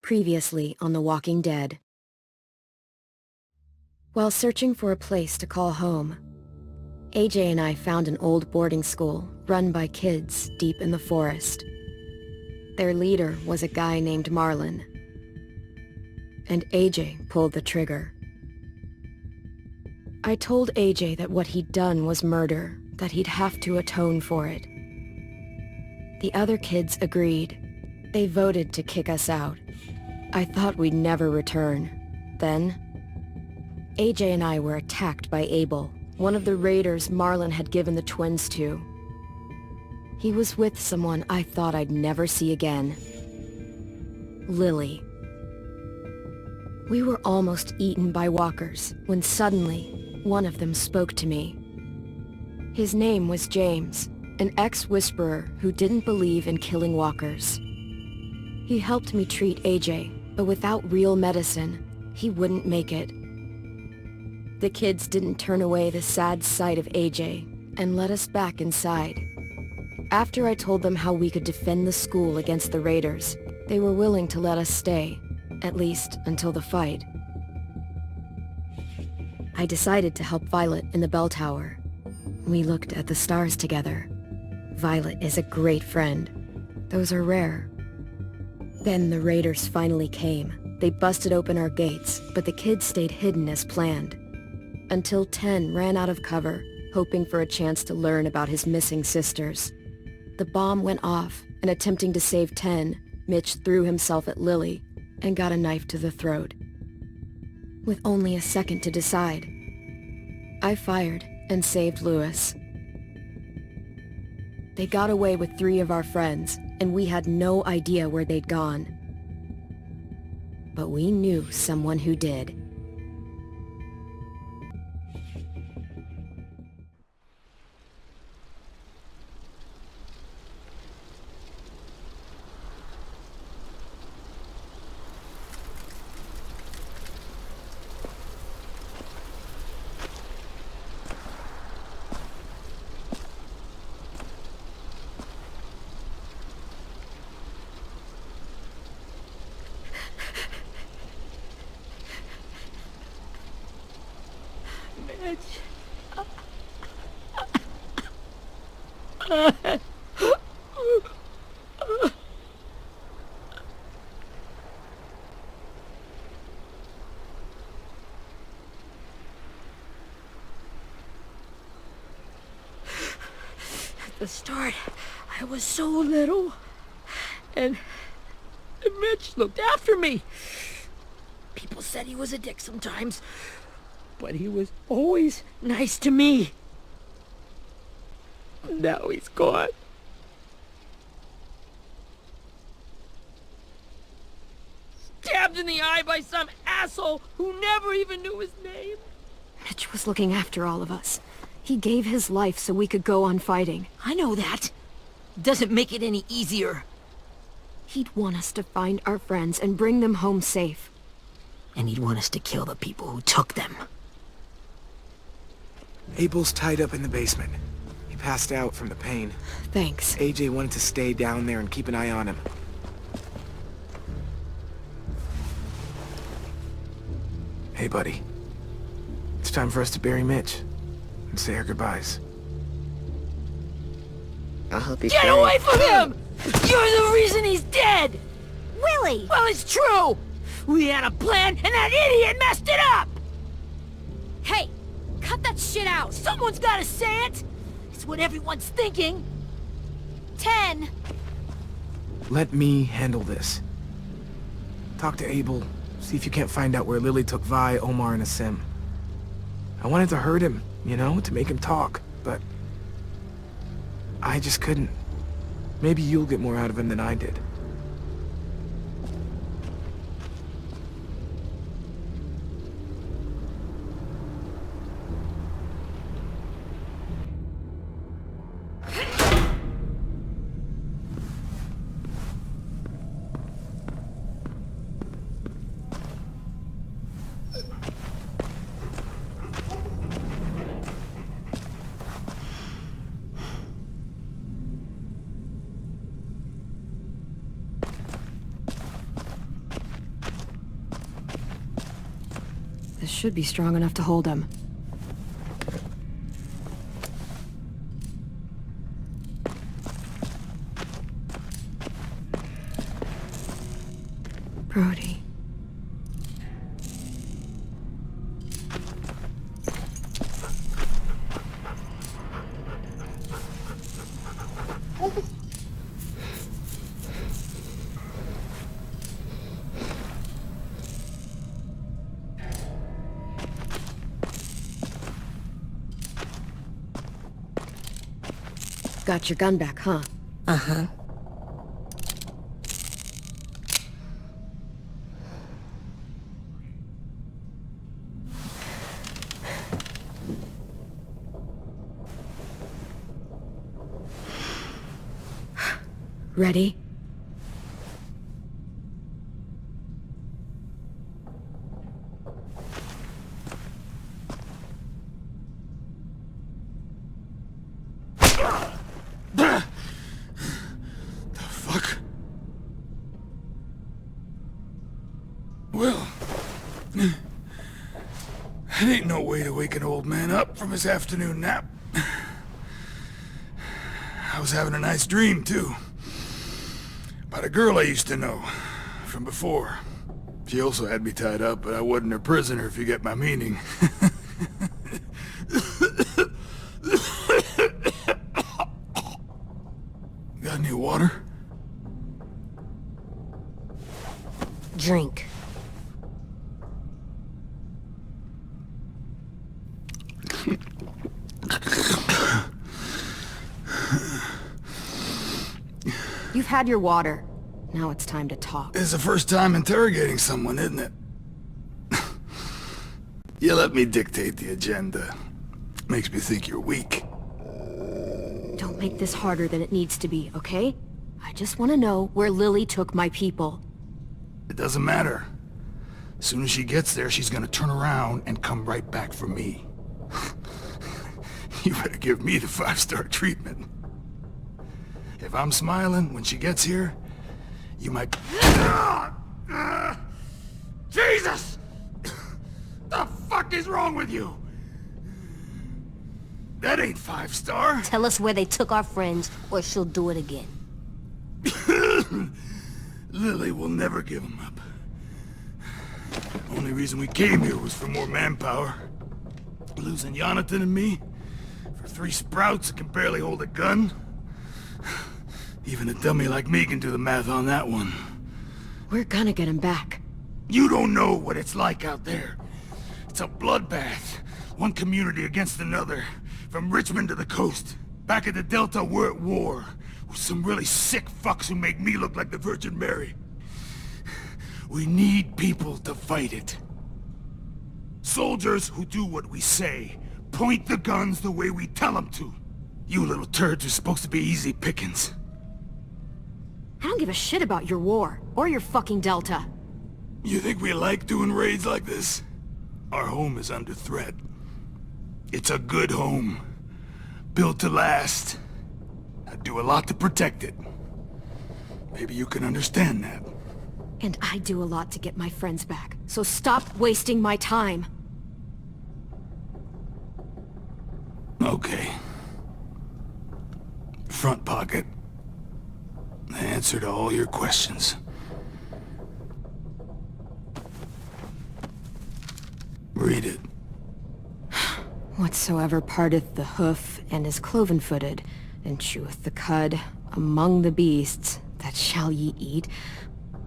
Previously on The Walking Dead. While searching for a place to call home, AJ and I found an old boarding school run by kids deep in the forest. Their leader was a guy named Marlon, and AJ pulled the trigger. I told AJ that what he'd done was murder, that he'd have to atone for it. The other kids agreed. They voted to kick us out. I thought we'd never return. Then, AJ and I were attacked by Abel, one of the raiders Marlon had given the twins to. He was with someone I thought I'd never see again. Lily. We were almost eaten by walkers when suddenly one of them spoke to me. His name was James, an ex-whisperer who didn't believe in killing walkers. He helped me treat AJ, but without real medicine, he wouldn't make it. The kids didn't turn away the sad sight of AJ and let us back inside. After I told them how we could defend the school against the raiders, they were willing to let us stay, at least until the fight. I decided to help Violet in the bell tower. We looked at the stars together. Violet is a great friend. Those are rare. Then the raiders finally came. They busted open our gates, but the kids stayed hidden as planned. Until 10 ran out of cover, hoping for a chance to learn about his missing sisters. The bomb went off, and attempting to save 10, Mitch threw himself at Lily and got a knife to the throat. With only a second to decide, I fired and saved Lewis. They got away with 3 of our friends, and we had no idea where they'd gone. But we knew someone who did. At the start, I was so little, and Mitch looked after me. People said he was a dick sometimes, but he was always nice to me. Now he's gone. Stabbed in the eye by some asshole who never even knew his name. Mitch was looking after all of us. He gave his life so we could go on fighting. I know that. Doesn't make it any easier. He'd want us to find our friends and bring them home safe. And he'd want us to kill the people who took them. Abel's tied up in the basement. He passed out from the pain. Thanks. AJ wanted to stay down there and keep an eye on him. Hey, buddy. It's time for us to bury Mitch and say our goodbyes. I'll help you. Get away from him! You're the reason he's dead! Willie! Well, it's true! We had a plan, and that idiot messed it up! Hey! Cut that shit out! Someone's gotta say it! It's what everyone's thinking! 10! Let me handle this. Talk to Abel. See if you can't find out where Lily took Vi, Omar, and Asim. I wanted to hurt him, you know, to make him talk, but I just couldn't. Maybe you'll get more out of him than I did. This should be strong enough to hold him. Brody. Got your gun back, huh? Uh-huh. Ready? Well, that ain't no way to wake an old man up from his afternoon nap. I was having a nice dream, too. About a girl I used to know from before. She also had me tied up, but I wasn't her prisoner, if you get my meaning. Got any water? Drink. You've had your water. Now it's time to talk. It's the first time interrogating someone, isn't it? You let me dictate the agenda. Makes me think you're weak. Don't make this harder than it needs to be, okay? I just want to know where Lily took my people. It doesn't matter. As soon as she gets there, she's gonna turn around and come right back for me. You better give me the 5-star treatment. If I'm smiling when she gets here, you might... Jesus! The fuck is wrong with you? That ain't 5-star. Tell us where they took our friends, or she'll do it again. Lily will never give them up. Only reason we came here was for more manpower. Losing Jonathan and me for 3 sprouts that can barely hold a gun. Even a dummy like me can do the math on that one. We're gonna get him back. You don't know what it's like out there. It's a bloodbath. One community against another. From Richmond to the coast. Back at the Delta, we're at war. With some really sick fucks who make me look like the Virgin Mary. We need people to fight it. Soldiers who do what we say. Point the guns the way we tell them to. You little turds are supposed to be easy pickings. I don't give a shit about your war, or your fucking Delta. You think we like doing raids like this? Our home is under threat. It's a good home. Built to last. I'd do a lot to protect it. Maybe you can understand that. And I do a lot to get my friends back, so stop wasting my time. Okay. Front pocket. The answer to all your questions. Read it. Whatsoever parteth the hoof, and is cloven-footed, and cheweth the cud, among the beasts, that shall ye eat.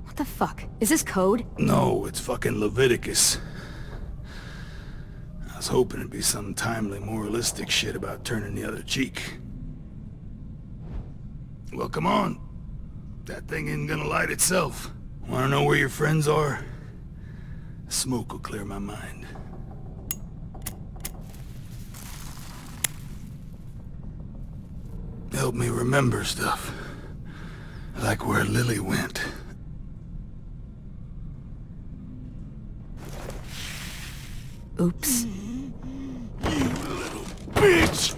What the fuck? Is this code? No, it's fucking Leviticus. I was hoping it'd be some timely, moralistic shit about turning the other cheek. Well, come on. That thing isn't gonna light itself. Wanna know where your friends are? Smoke will clear my mind. Help me remember stuff. Like where Lily went. Oops. You little bitch!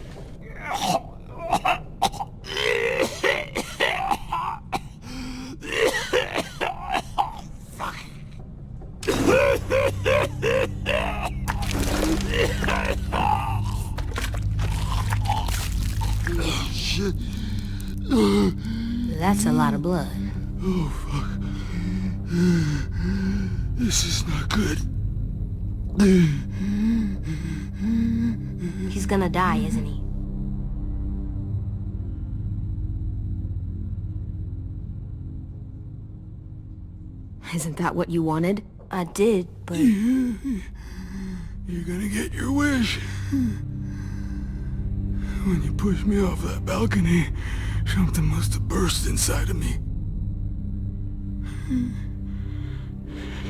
Fuck. shit. That's a lot of blood. Oh, fuck. This is not good. He's gonna die, isn't he? Isn't that what you wanted? I did, but... You're gonna get your wish. When you pushed me off that balcony, something must have burst inside of me.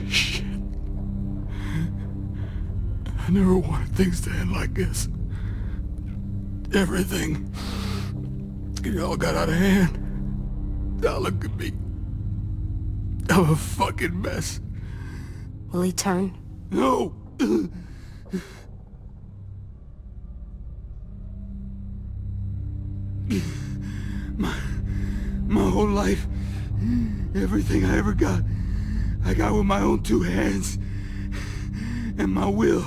Shit. I never wanted things to end like this. Everything. It all got out of hand. Now look at me. I'm a fucking mess. Will he turn? No! My whole life, everything I ever got, I got with my own two hands. And my will.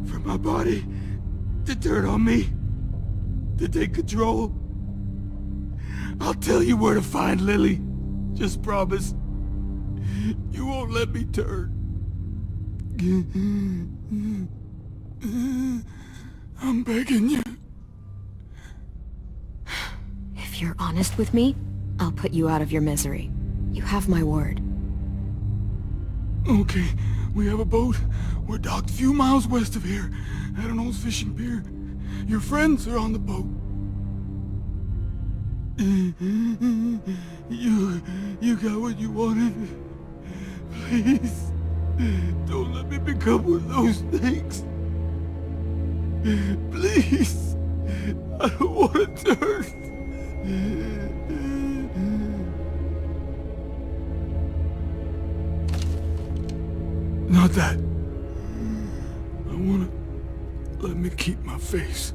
For my body to turn on me, to take control. I'll tell you where to find Lily. Just promise. You won't let me turn. I'm begging you. If you're honest with me, I'll put you out of your misery. You have my word. Okay, we have a boat. We're docked a few miles west of here, at an old fishing pier. Your friends are on the boat. You got what you wanted. Please, don't let me become one of those things. Please, I don't want to turn. Not that. I wanna let me keep my face.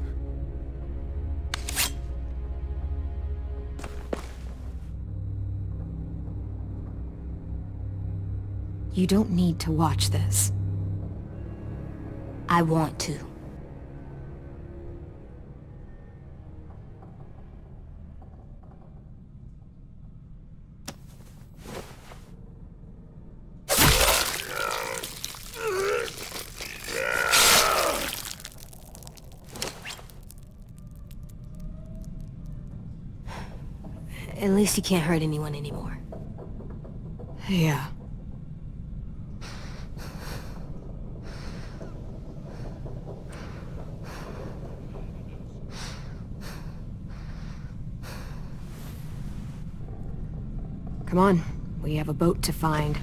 You don't need to watch this. I want to. At least he can't hurt anyone anymore. Yeah. Come on, we have a boat to find.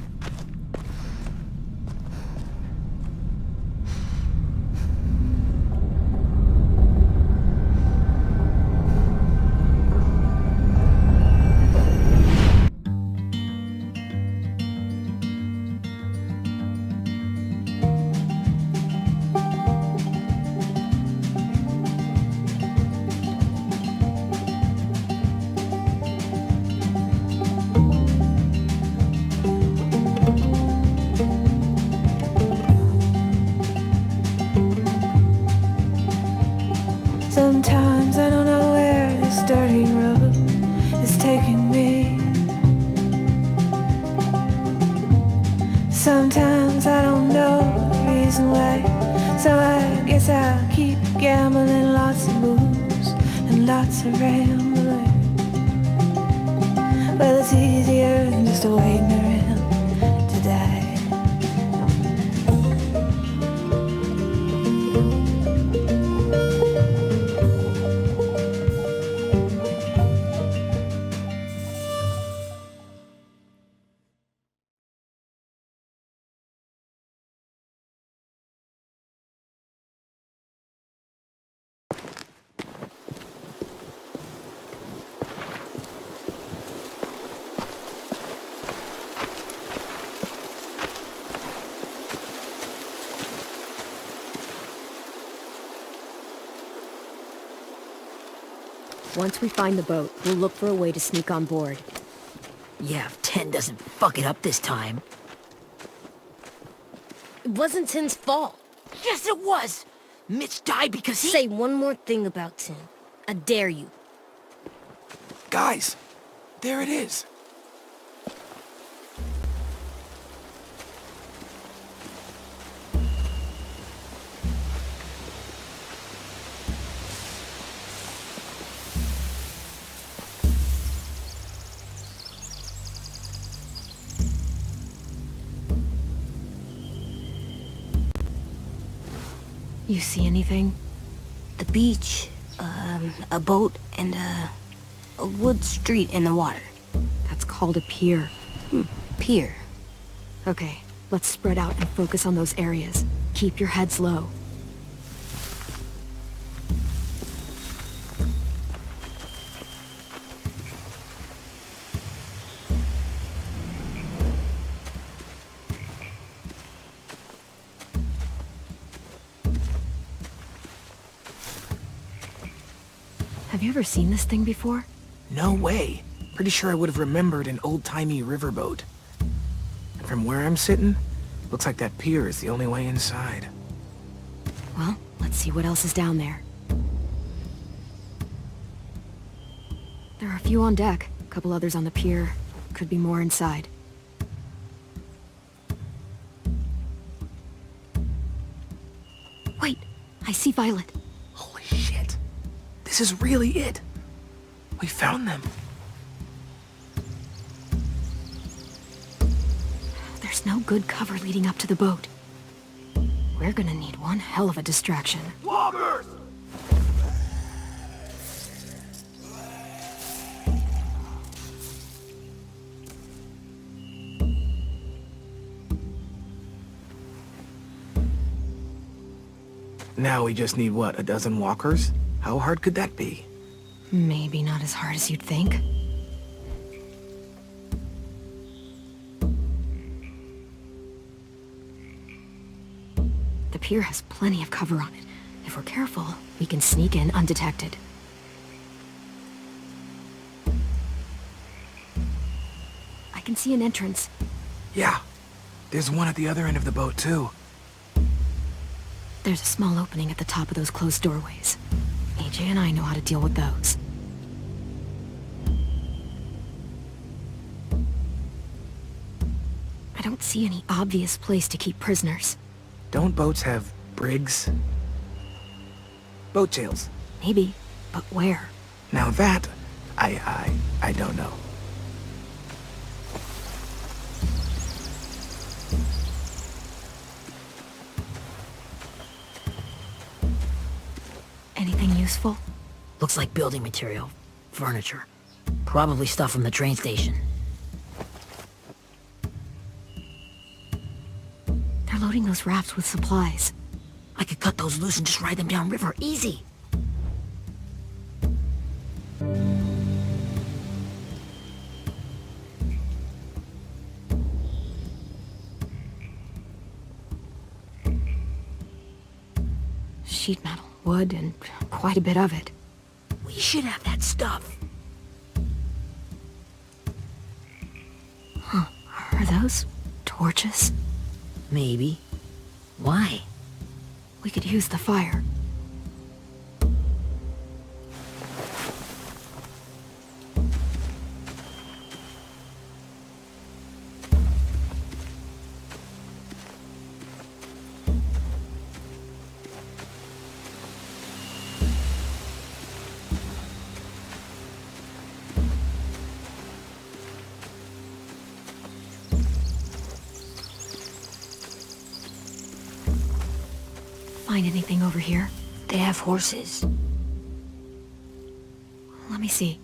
Sometimes I don't know where this dirty road is taking me. Sometimes I don't know the reason why, so I guess I'll keep gambling. Lots of moves and lots of rambling. Well, it's easier than just waiting around to die. Once we find the boat, we'll look for a way to sneak on board. Yeah, if 10 doesn't fuck it up this time. It wasn't Tim's fault. Yes, it was! Mitch died because he... Say one more thing about Tim. I dare you. Guys, there it is. You see anything? The beach, a boat, and a wood street in the water. That's called a pier. Pier. Okay, let's spread out and focus on those areas. Keep your heads low. Have you ever seen this thing before? No way. Pretty sure I would have remembered an old-timey riverboat. And from where I'm sitting, looks like that pier is the only way inside. Well, let's see what else is down there. There are a few on deck, a couple others on the pier. Could be more inside. Wait, I see Violet. Holy shit. This is really it. We found them. There's no good cover leading up to the boat. We're gonna need one hell of a distraction. Walkers! Now we just need, what, a dozen walkers? How hard could that be? Maybe not as hard as you'd think. The pier has plenty of cover on it. If we're careful, we can sneak in undetected. I can see an entrance. Yeah. There's one at the other end of the boat, too. There's a small opening at the top of those closed doorways. AJ and I know how to deal with those. I don't see any obvious place to keep prisoners. Don't boats have brigs? Boat jails. Maybe, but where? Now that, I don't know. Anything useful? Looks like building material. Furniture. Probably stuff from the train station. They're loading those rafts with supplies. I could cut those loose and just ride them downriver. Easy. Sheet metal, wood, and quite a bit of it. We should have that stuff. Huh. Are those torches? Maybe. Why? We could use the fire. Find anything over here? They have horses. Let me see.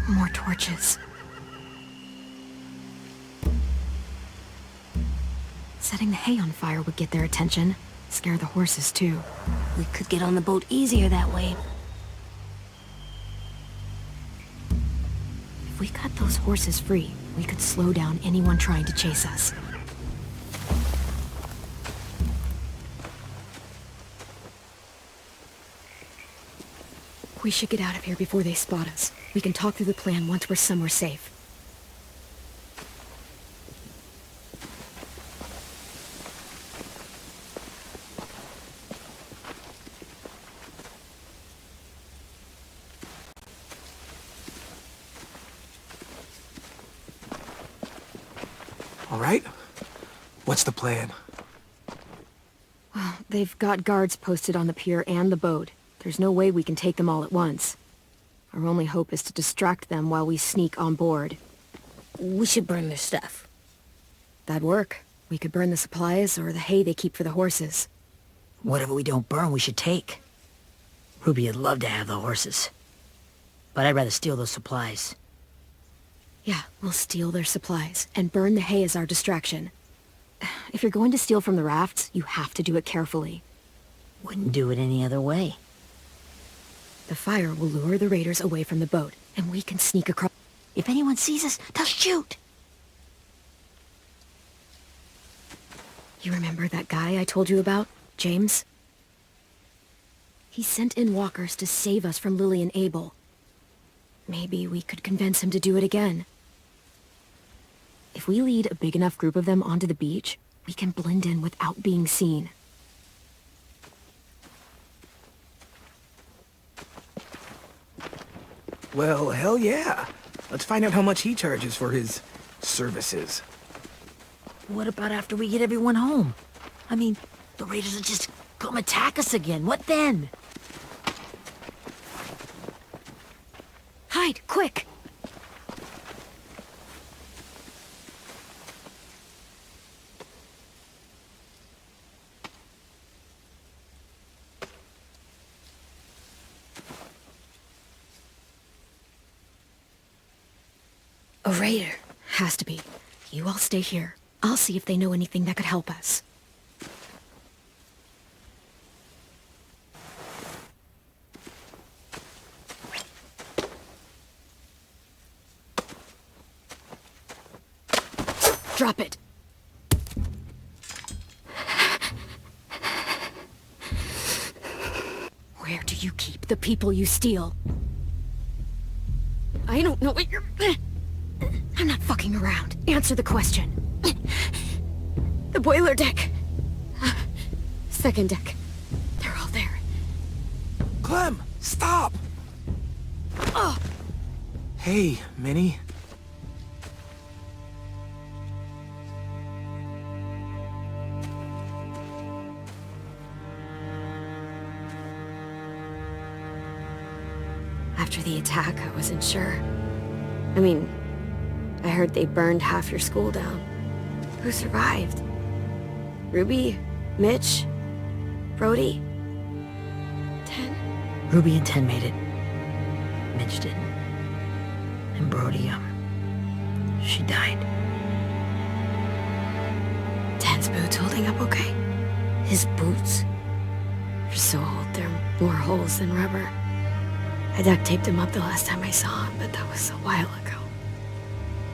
More torches. Setting the hay on fire would get their attention. Scare the horses, too. We could get on the boat easier that way. If we cut those horses free, we could slow down anyone trying to chase us. We should get out of here before they spot us. We can talk through the plan once we're somewhere safe. All right? What's the plan? Well, they've got guards posted on the pier and the boat. There's no way we can take them all at once. Our only hope is to distract them while we sneak on board. We should burn their stuff. That'd work. We could burn the supplies or the hay they keep for the horses. Whatever we don't burn, we should take. Ruby would love to have the horses. But I'd rather steal those supplies. Yeah, we'll steal their supplies, and burn the hay as our distraction. If you're going to steal from the rafts, you have to do it carefully. Wouldn't do it any other way. The fire will lure the raiders away from the boat, and we can sneak across. If anyone sees us, they'll shoot. You remember that guy I told you about? James? He sent in walkers to save us from Lily and Abel. Maybe we could convince him to do it again. If we lead a big enough group of them onto the beach, we can blend in without being seen. Well, hell yeah. Let's find out how much he charges for his services. What about after we get everyone home? I mean, the raiders will just come attack us again. What then? Hide, quick! A raider. Has to be. You all stay here. I'll see if they know anything that could help us. Drop it. Where do you keep the people you steal? I don't know what you're... I'm not fucking around. Answer the question. The boiler deck. Second deck. They're all there. Clem, stop! Oh! Hey, Minnie. After the attack, I wasn't sure. I mean, I heard they burned half your school down. Who survived? Ruby? Mitch? Brody? 10? Ruby and 10 made it. Mitch didn't. And Brody, she died. 10's boots holding up okay? His boots? They're so old, there are more holes than rubber. I duct taped him up the last time I saw him, but that was a while ago.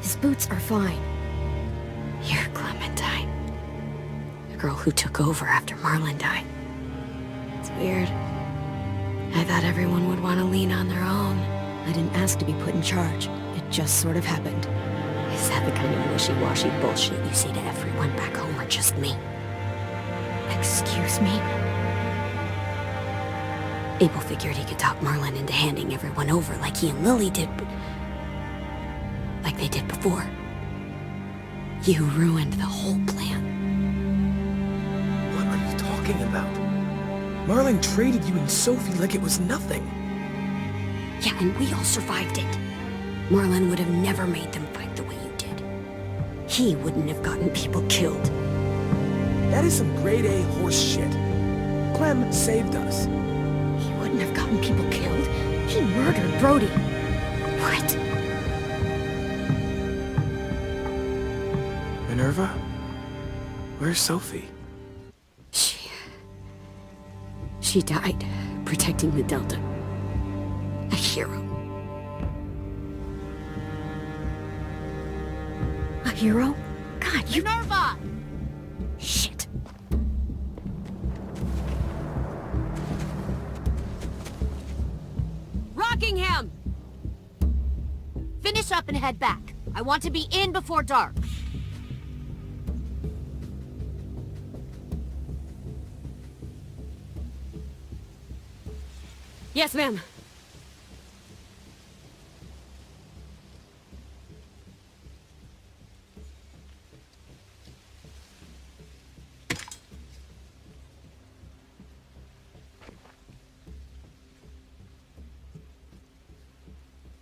His boots are fine. You're Clementine. The girl who took over after Marlon died. It's weird. I thought everyone would want to lean on their own. I didn't ask to be put in charge. It just sort of happened. Is that the kind of wishy-washy bullshit you say to everyone back home or just me? Excuse me? Abel figured he could talk Marlon into handing everyone over like he and Lily did, but... like they did before. You ruined the whole plan. What are you talking about? Marlon traded you and Sophie like it was nothing. Yeah, and we all survived it. Marlon would have never made them fight the way you did. He wouldn't have gotten people killed. That is some grade A horse shit. Clem saved us. He wouldn't have gotten people killed. He murdered Brody. What? Minerva? Where's Sophie? She died protecting the Delta. A hero. A hero? God, you... Minerva! Shit. Rockingham! Finish up and head back. I want to be in before dark. Yes, ma'am.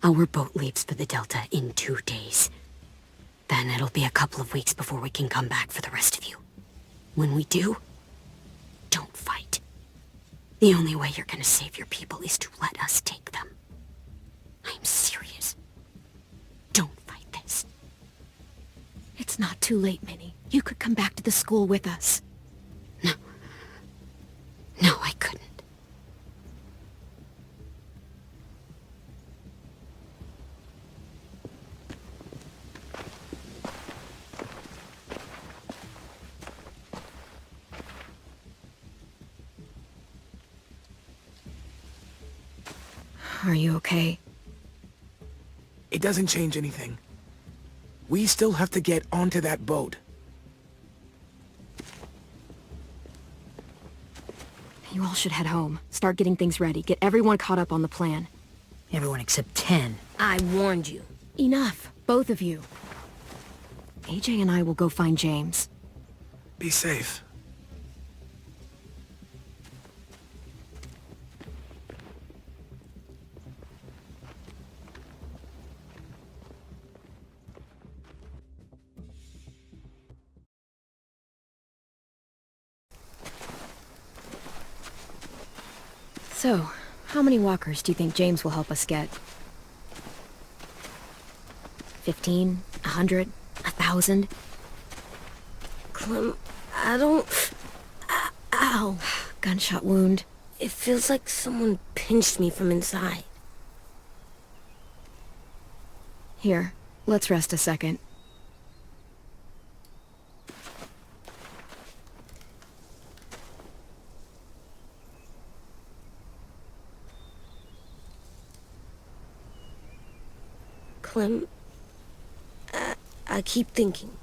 Our boat leaves for the Delta in 2 days. Then it'll be a couple of weeks before we can come back for the rest of you. When we do, don't fight. The only way you're gonna save your people is to let us take them. I'm serious. Don't fight this. It's not too late, Minnie. You could come back to the school with us. No, I couldn't. Are you okay? It doesn't change anything. We still have to get onto that boat. You all should head home. Start getting things ready. Get everyone caught up on the plan. Everyone except 10. I warned you. Enough, both of you. AJ and I will go find James. Be safe. So, how many walkers do you think James will help us get? 15? 100? 1,000? Clem, I don't... Ow. Gunshot wound. It feels like someone pinched me from inside. Here, let's rest a second. Clem, I keep thinking.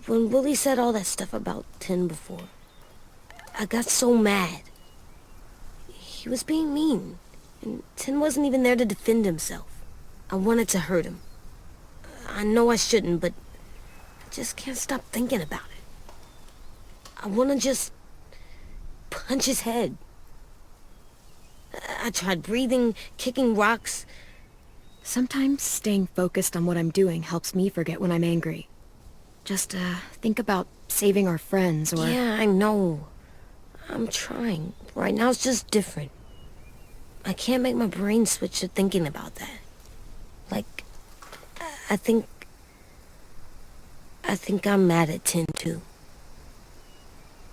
When Willie said all that stuff about 10 before, I got so mad. He was being mean, and 10 wasn't even there to defend himself. I wanted to hurt him. I know I shouldn't, but I just can't stop thinking about it. I want to just punch his head. I tried breathing, kicking rocks. Sometimes staying focused on what I'm doing helps me forget when I'm angry. Just, think about saving our friends or... Yeah, I know. I'm trying. Right now it's just different. I can't make my brain switch to thinking about that. Like, I think I'm mad at 10 too.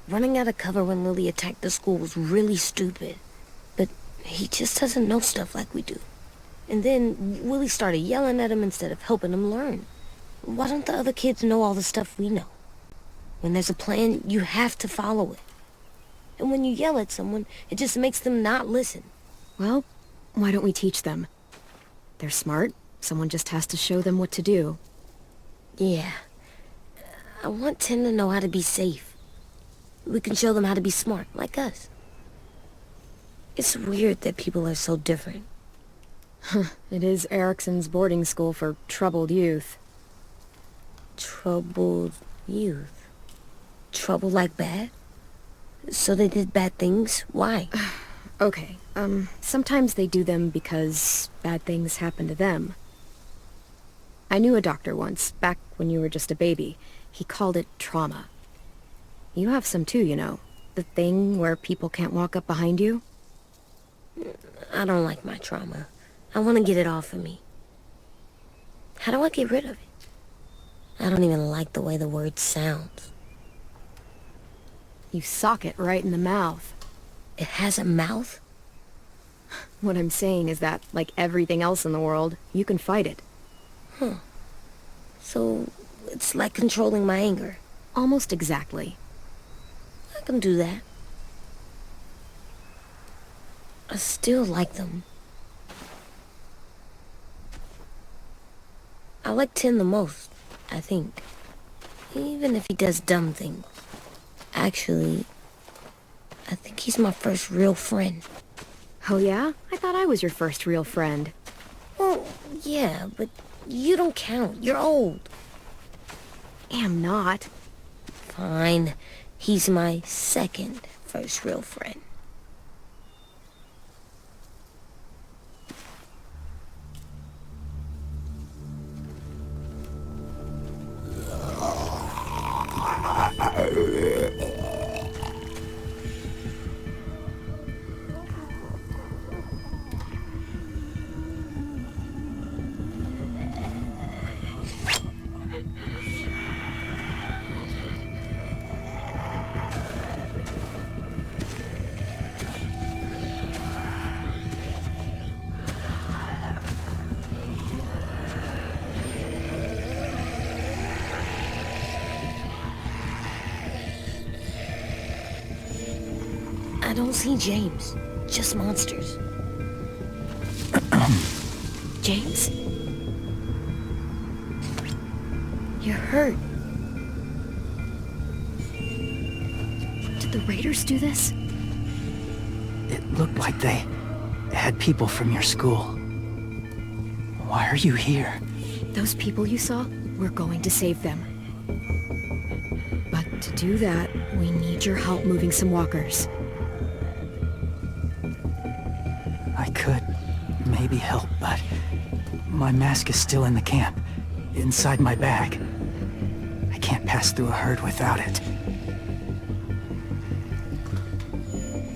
Running out of cover when Lily attacked the school was really stupid. But he just doesn't know stuff like we do. And then Willie started yelling at him instead of helping him learn. Why don't the other kids know all the stuff we know? When there's a plan, you have to follow it. And when you yell at someone, it just makes them not listen. Well, why don't we teach them? They're smart. Someone just has to show them what to do. Yeah. I want 10 to know how to be safe. We can show them how to be smart, like us. It's weird that people are so different. It is Erickson's boarding school for troubled youth. Troubled youth? Trouble like bad? So they did bad things? Why? Okay, sometimes they do them because bad things happen to them. I knew a doctor once, back when you were just a baby. He called it trauma. You have some too, you know. The thing where people can't walk up behind you. I don't like my trauma. I want to get it off of me. How do I get rid of it? I don't even like the way the word sounds. You sock it right in the mouth. It has a mouth? What I'm saying is that, like everything else in the world, you can fight it. Huh. So, it's like controlling my anger. Almost exactly. I can do that. I still like them. I like 10 the most, I think. Even if he does dumb things. Actually, I think he's my first real friend. Oh yeah? I thought I was your first real friend. Well, yeah, but you don't count. You're old. Am not. Fine. He's my second first real friend. I don't see James. Just monsters. James? You're hurt. Did the raiders do this? It looked like they had people from your school. Why are you here? Those people you saw, we're going to save them. But to do that, we need your help moving some walkers. I could maybe help, but my mask is still in the camp, inside my bag. I can't pass through a herd without it.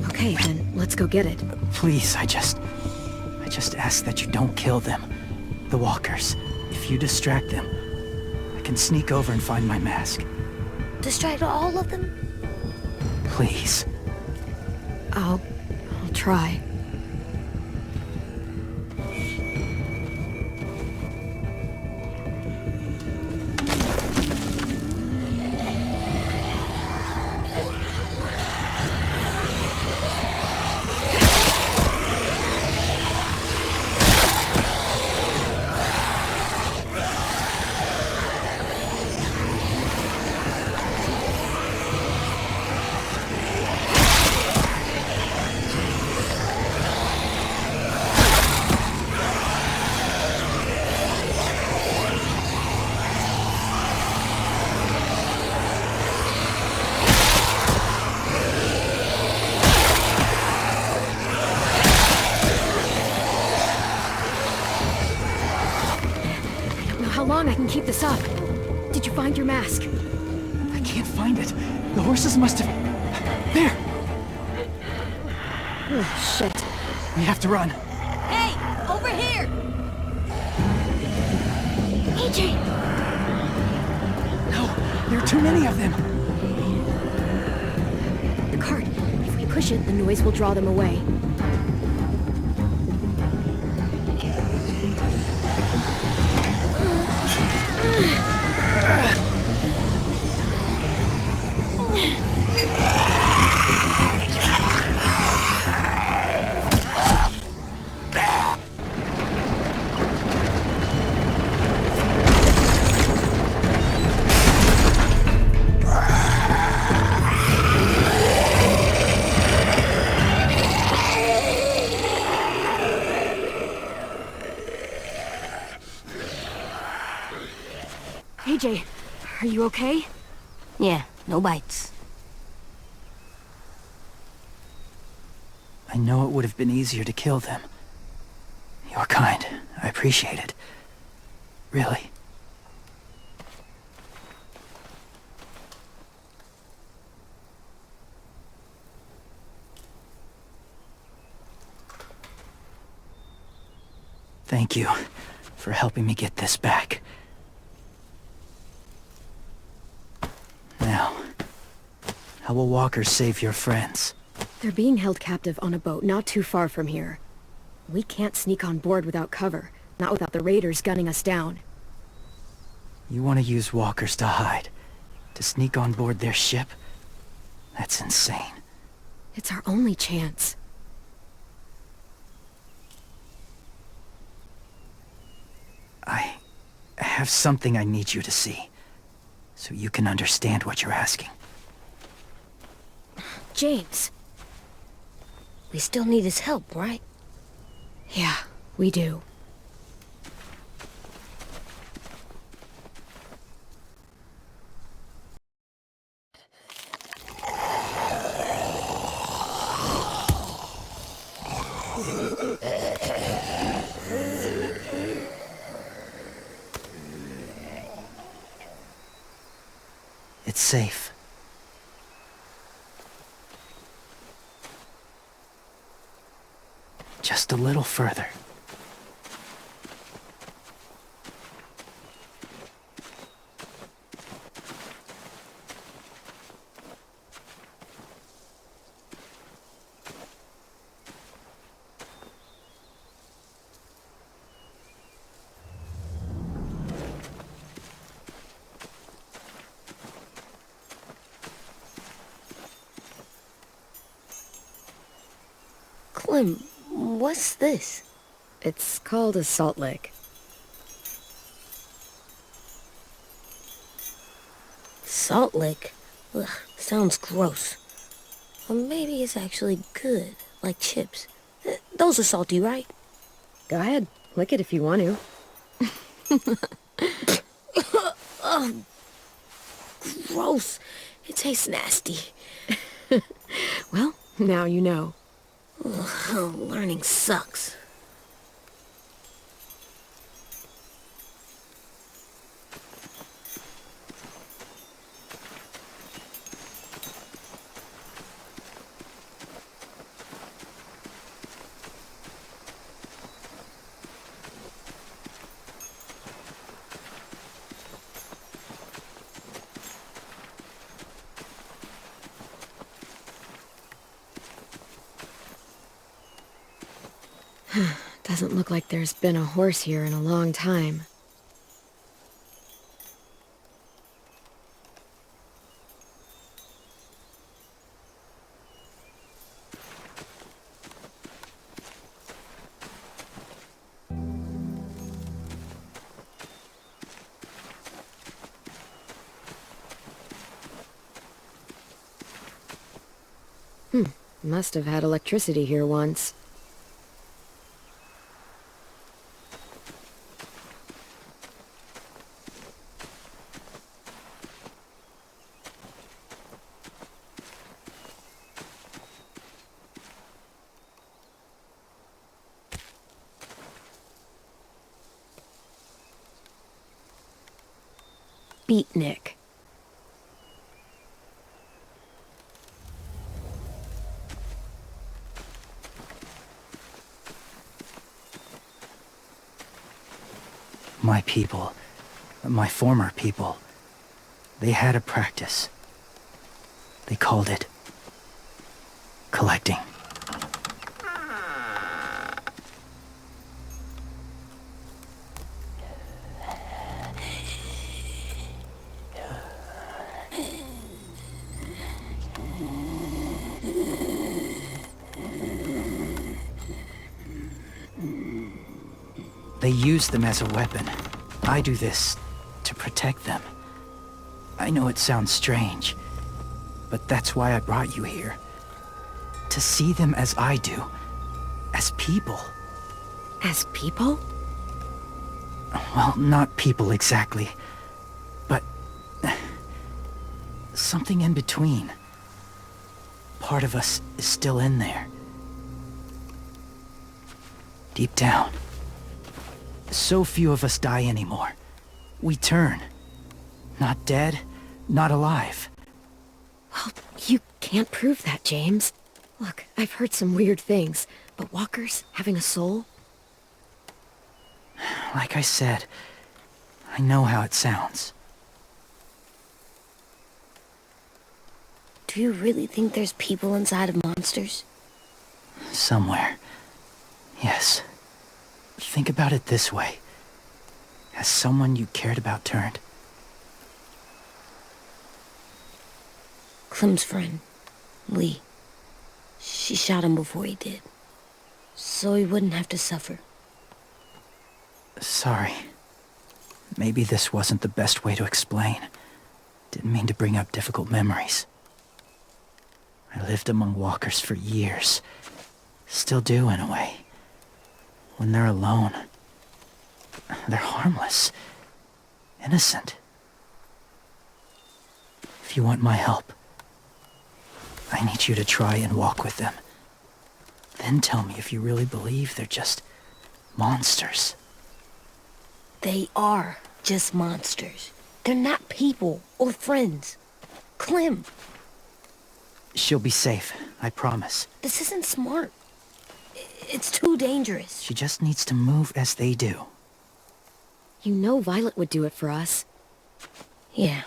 Okay, then let's go get it. Please, I just ask that you don't kill them. The walkers. If you distract them, I can sneak over and find my mask. Distract all of them? Please. I'll try. How long I can keep this up? Did you find your mask? I can't find it. The horses must have... There! Oh, shit. We have to run. Hey! Over here! AJ! No, there are too many of them. The cart. If we push it, the noise will draw them away. AJ, are you okay? Yeah, no bites. I know it would have been easier to kill them. You're kind. I appreciate it. Really. Thank you for helping me get this back. Now, how will walkers save your friends? They're being held captive on a boat not too far from here. We can't sneak on board without cover, not without the raiders gunning us down. You want to use walkers to hide? To sneak on board their ship? That's insane. It's our only chance. I have something I need you to see, so you can understand what you're asking. James. We still need his help, right? Yeah, we do. It's safe. Just a little further. Clem, what's this? It's called a salt lick. Salt lick? Ugh, sounds gross. Or maybe it's actually good, like chips. Those are salty, right? Go ahead, lick it if you want to. Ugh, gross. It tastes nasty. Well, now you know. Ugh, learning sucks. Doesn't look like there's been a horse here in a long time. Must have had electricity here once. Beatnik. My people, my former people, they had a practice. They called it collecting. They use them as a weapon. I do this to protect them. I know it sounds strange, but that's why I brought you here. To see them as I do. As people. As people? Well, not people exactly, but something in between. Part of us is still in there. Deep down. So few of us die anymore. We turn. Not dead, not alive. Well, you can't prove that, James. Look, I've heard some weird things, but walkers having a soul? Like I said, I know how it sounds. Do you really think there's people inside of monsters? Somewhere. Yes. Think about it this way. Has someone you cared about turned? Clem's friend, Lee. She shot him before he did. So he wouldn't have to suffer. Sorry. Maybe this wasn't the best way to explain. Didn't mean to bring up difficult memories. I lived among walkers for years. Still do, in a way. When they're alone, they're harmless, innocent. If you want my help, I need you to try and walk with them. Then tell me if you really believe they're just monsters. They are just monsters. They're not people or friends. Clem! She'll be safe, I promise. This isn't smart. It's too dangerous. She just needs to move as they do. You know Violet would do it for us. Yeah,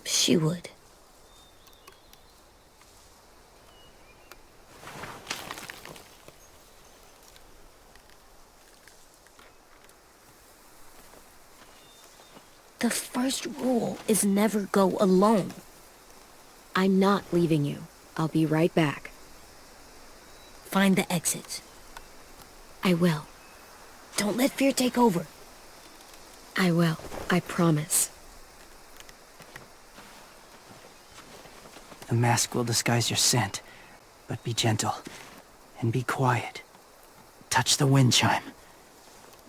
she would. The first rule is never go alone. I'm not leaving you. I'll be right back. find the exit. I will. Don't let fear take over. I will. I promise. The mask will disguise your scent, but be gentle and be quiet. Touch the wind chime.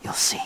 You'll see.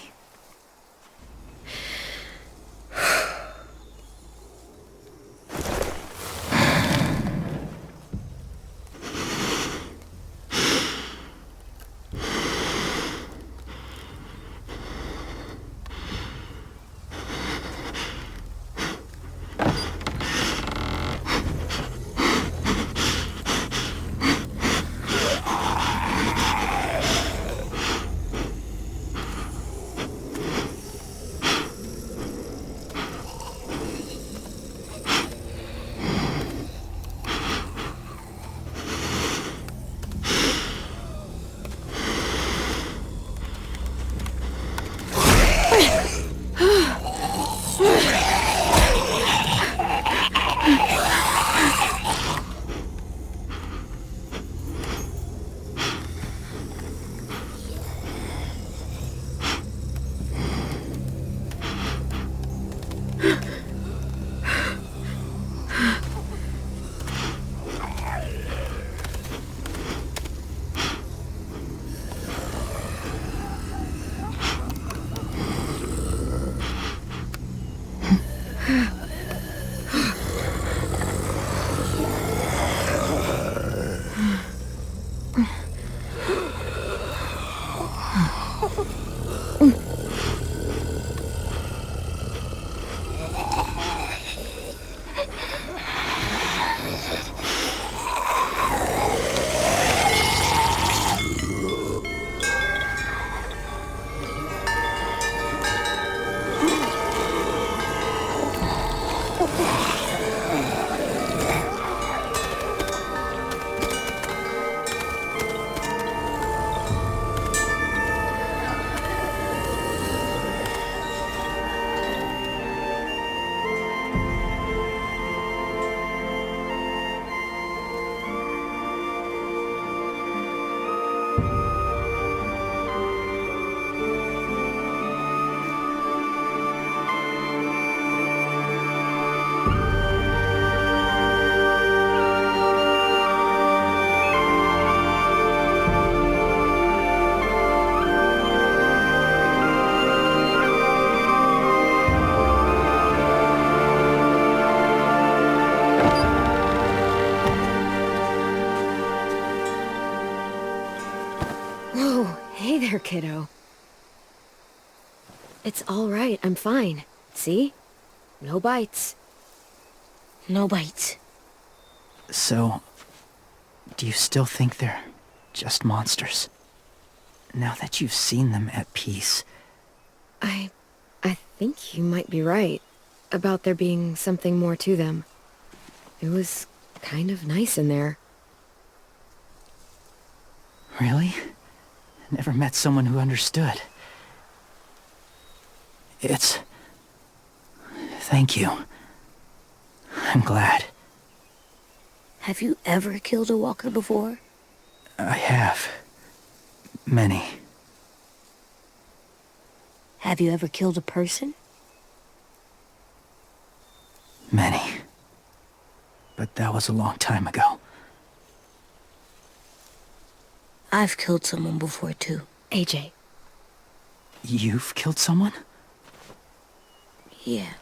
There, kiddo. It's all right. I'm fine. See? No bites. No bites. So, do you still think they're just monsters? Now that you've seen them at peace. I think you might be right about there being something more to them. It was kind of nice in there. Really? Never met someone who understood. Thank you. I'm glad. Have you ever killed a walker before? I have. Many. Have you ever killed a person? Many. But that was a long time ago. I've killed someone before, too. AJ. You've killed someone? Yeah.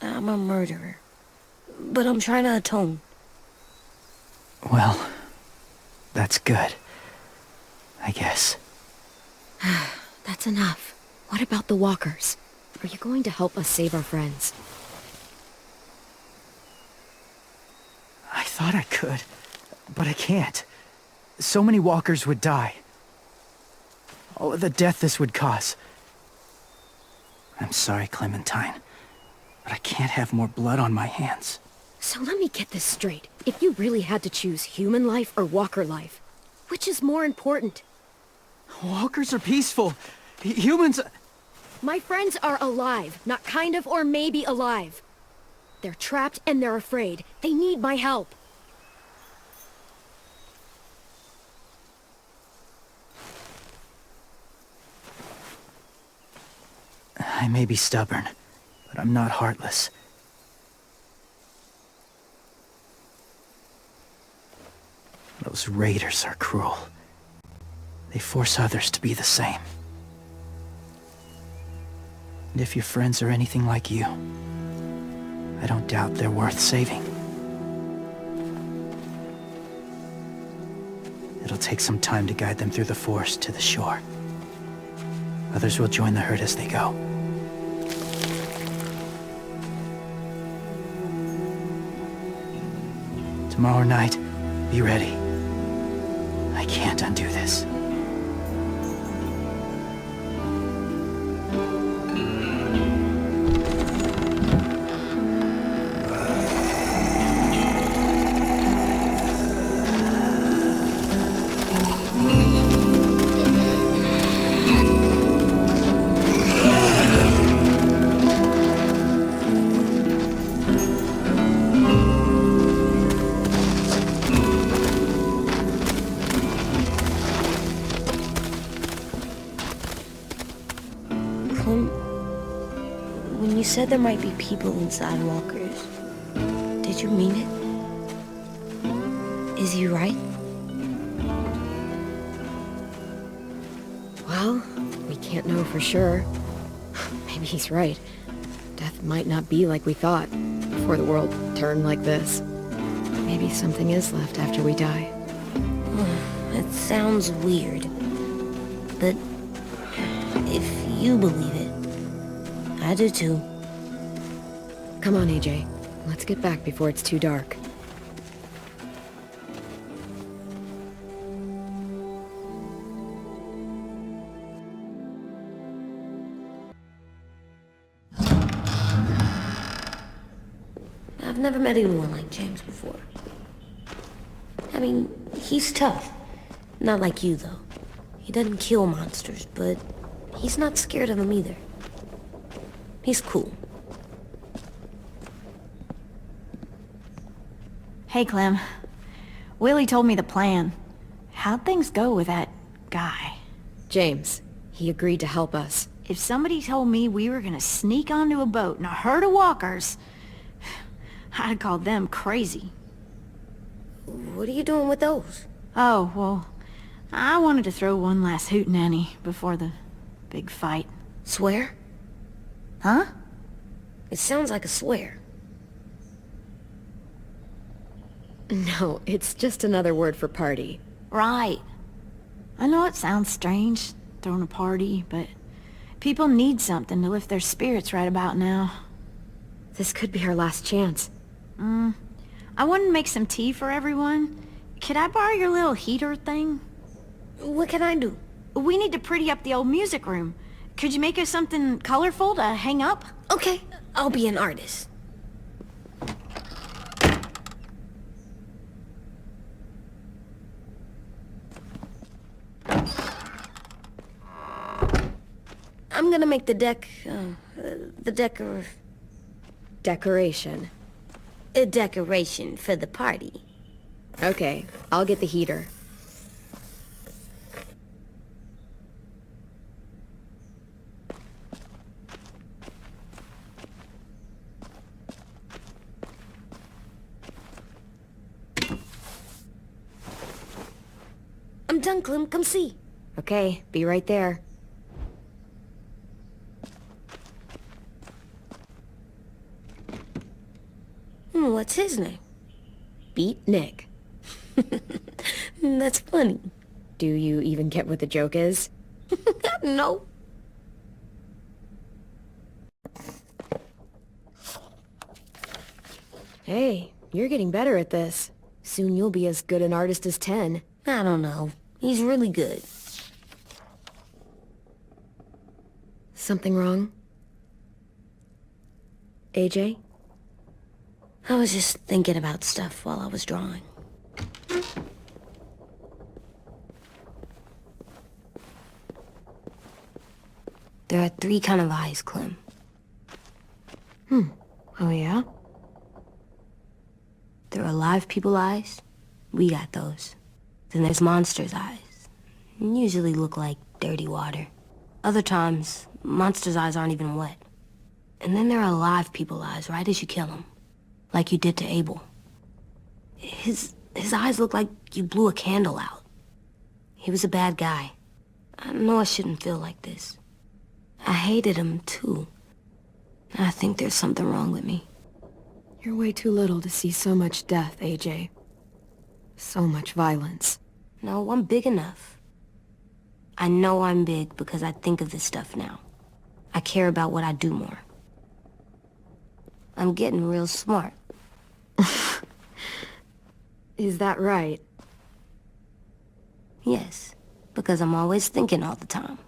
I'm a murderer. But I'm trying to atone. Well, that's good. I guess. That's enough. What about the walkers? Are you going to help us save our friends? I thought I could, but I can't. So many walkers would die. Oh, the death this would cause. I'm sorry, Clementine, but I can't have more blood on my hands. So let me get this straight. If you really had to choose human life or walker life, which is more important? Walkers are peaceful. Humans... My friends are alive, not kind of or maybe alive. They're trapped and they're afraid. They need my help. I may be stubborn, but I'm not heartless. Those raiders are cruel. They force others to be the same. And if your friends are anything like you, I don't doubt they're worth saving. It'll take some time to guide them through the forest to the shore. Others will join the herd as they go. Tomorrow night, be ready. I can't undo this. When you said there might be people inside walkers, did you mean it? Is he right? Well, we can't know for sure. Maybe he's right. Death might not be like we thought, before the world turned like this. Maybe something is left after we die. It sounds weird, but if you believe it, I do too. Come on, AJ. Let's get back before it's too dark. I've never met anyone like James before. I mean, he's tough. Not like you, though. He doesn't kill monsters, but he's not scared of them either. He's cool. Hey, Clem. Willie told me the plan. How'd things go with that guy? James. He agreed to help us. If somebody told me we were gonna sneak onto a boat in a herd of walkers, I'd call them crazy. What are you doing with those? Oh, well, I wanted to throw one last hootenanny before the big fight. Swear? Huh? It sounds like a swear. No, it's just another word for party. Right. I know it sounds strange, throwing a party, but people need something to lift their spirits right about now. This could be our last chance. I wanted to make some tea for everyone. Could I borrow your little heater thing? What can I do? We need to pretty up the old music room. Could you make us something colorful to hang up? Okay, I'll be an artist. I'm gonna make the Decoration. a decoration for the party. Okay, I'll get the heater. I'm done, Clem. Come see. Okay, be right there. What's his name? Beat Nick. That's funny. Do you even get what the joke is? No. Hey, you're getting better at this. Soon you'll be as good an artist as 10. I don't know. He's really good. Something wrong? AJ? I was just thinking about stuff while I was drawing. There are 3 kind of eyes, Clem. Oh yeah? There are live people eyes. We got those. Then there's monsters' eyes. Usually look like dirty water. Other times, monsters' eyes aren't even wet. And then there are alive people's eyes right as you kill them. Like you did to Abel. His eyes look like you blew a candle out. He was a bad guy. I know I shouldn't feel like this. I hated him, too. I think there's something wrong with me. You're way too little to see so much death, AJ. So much violence. No, I'm big enough. I know I'm big because I think of this stuff now. I care about what I do more. I'm getting real smart. Is that right? Yes, because I'm always thinking all the time.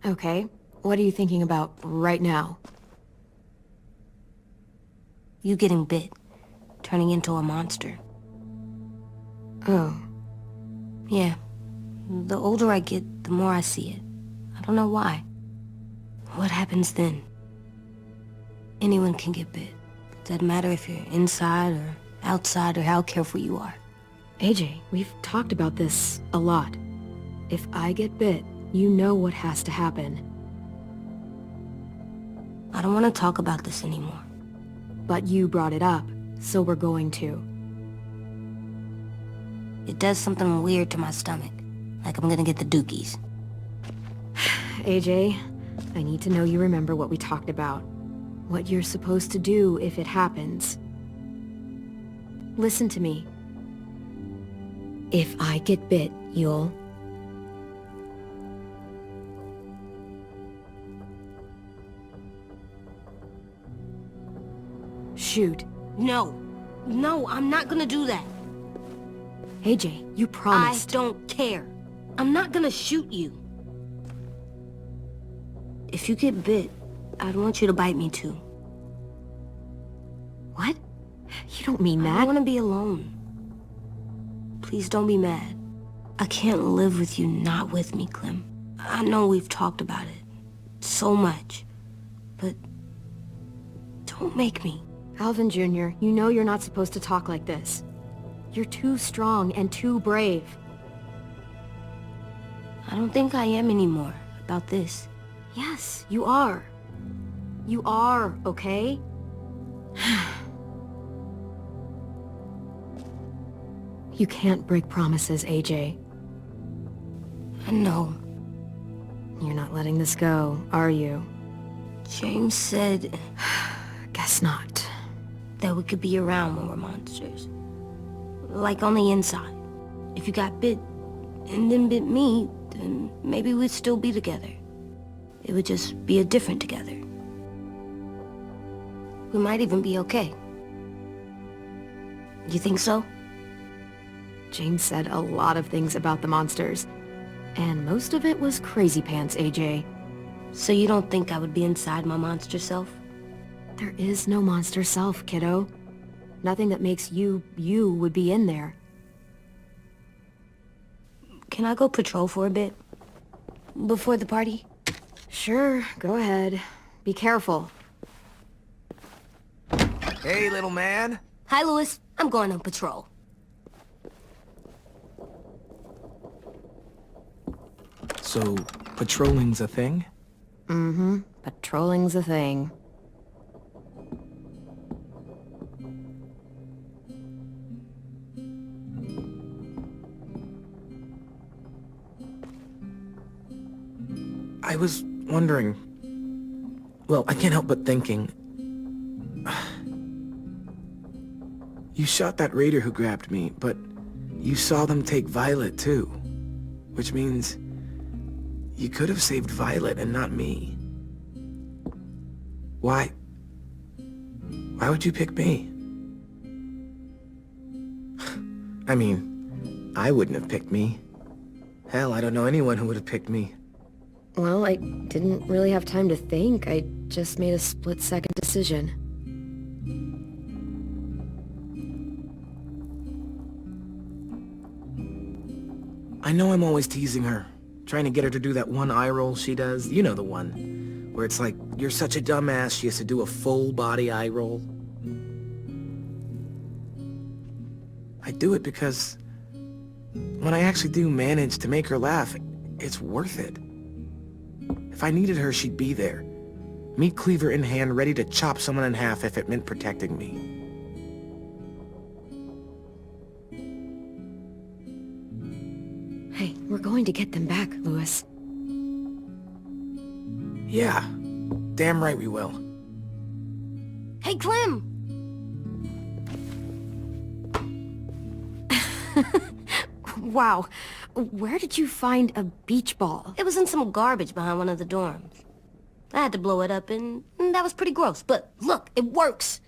Okay, what are you thinking about right now? You getting bit, turning into a monster. Oh. Yeah. The older I get, the more I see it. I don't know why. What happens then? Anyone can get bit. Doesn't matter if you're inside or outside or how careful you are. AJ, we've talked about this a lot. If I get bit, you know what has to happen. I don't want to talk about this anymore. But you brought it up, so we're going to. It does something weird to my stomach. Like I'm gonna get the dookies. AJ, I need to know you remember what we talked about. What you're supposed to do if it happens. Listen to me. If I get bit, you'll... shoot. No. No, I'm not gonna do that. AJ, you promised. I don't care. I'm not gonna shoot you. If you get bit, I'd want you to bite me too. What? You don't mean that. I want to be alone. Please don't be mad. I can't live with you not with me, Clem. I know we've talked about it so much, but don't make me. Alvin Jr., you know you're not supposed to talk like this. You're too strong and too brave. I don't think I am anymore about this. Yes, you are. You are, okay? You can't break promises, AJ. I know. You're not letting this go, are you? James said... Guess not. That we could be around when we're monsters. Like on the inside. If you got bit and then bit me, then maybe we'd still be together. It would just be a different together. We might even be okay. You think so? James said a lot of things about the monsters. And most of it was crazy pants, AJ. So you don't think I would be inside my monster self? There is no monster self, kiddo. Nothing that makes you would be in there. Can I go patrol for a bit? Before the party? Sure, go ahead. Be careful. Hey, little man. Hi, Louis. I'm going on patrol. So, patrolling's a thing? Mm-hmm. Patrolling's a thing. I was wondering... Well, I can't help but thinking... You shot that raider who grabbed me, but you saw them take Violet too. Which means... You could have saved Violet and not me. Why? Why would you pick me? I mean, I wouldn't have picked me. Hell, I don't know anyone who would have picked me. Well, I didn't really have time to think. I just made a split-second decision. I know I'm always teasing her, trying to get her to do that one eye roll she does. You know the one, where it's like, you're such a dumbass, she has to do a full-body eye roll. I do it because when I actually do manage to make her laugh, it's worth it. It If I needed her, she'd be there. Meat cleaver in hand, ready to chop someone in half if it meant protecting me. Hey, we're going to get them back, Louis. Yeah, damn right we will. Hey, Clem! Wow, where did you find a beach ball? It was in some garbage behind one of the dorms. I had to blow it up, and that was pretty gross. But look, it works.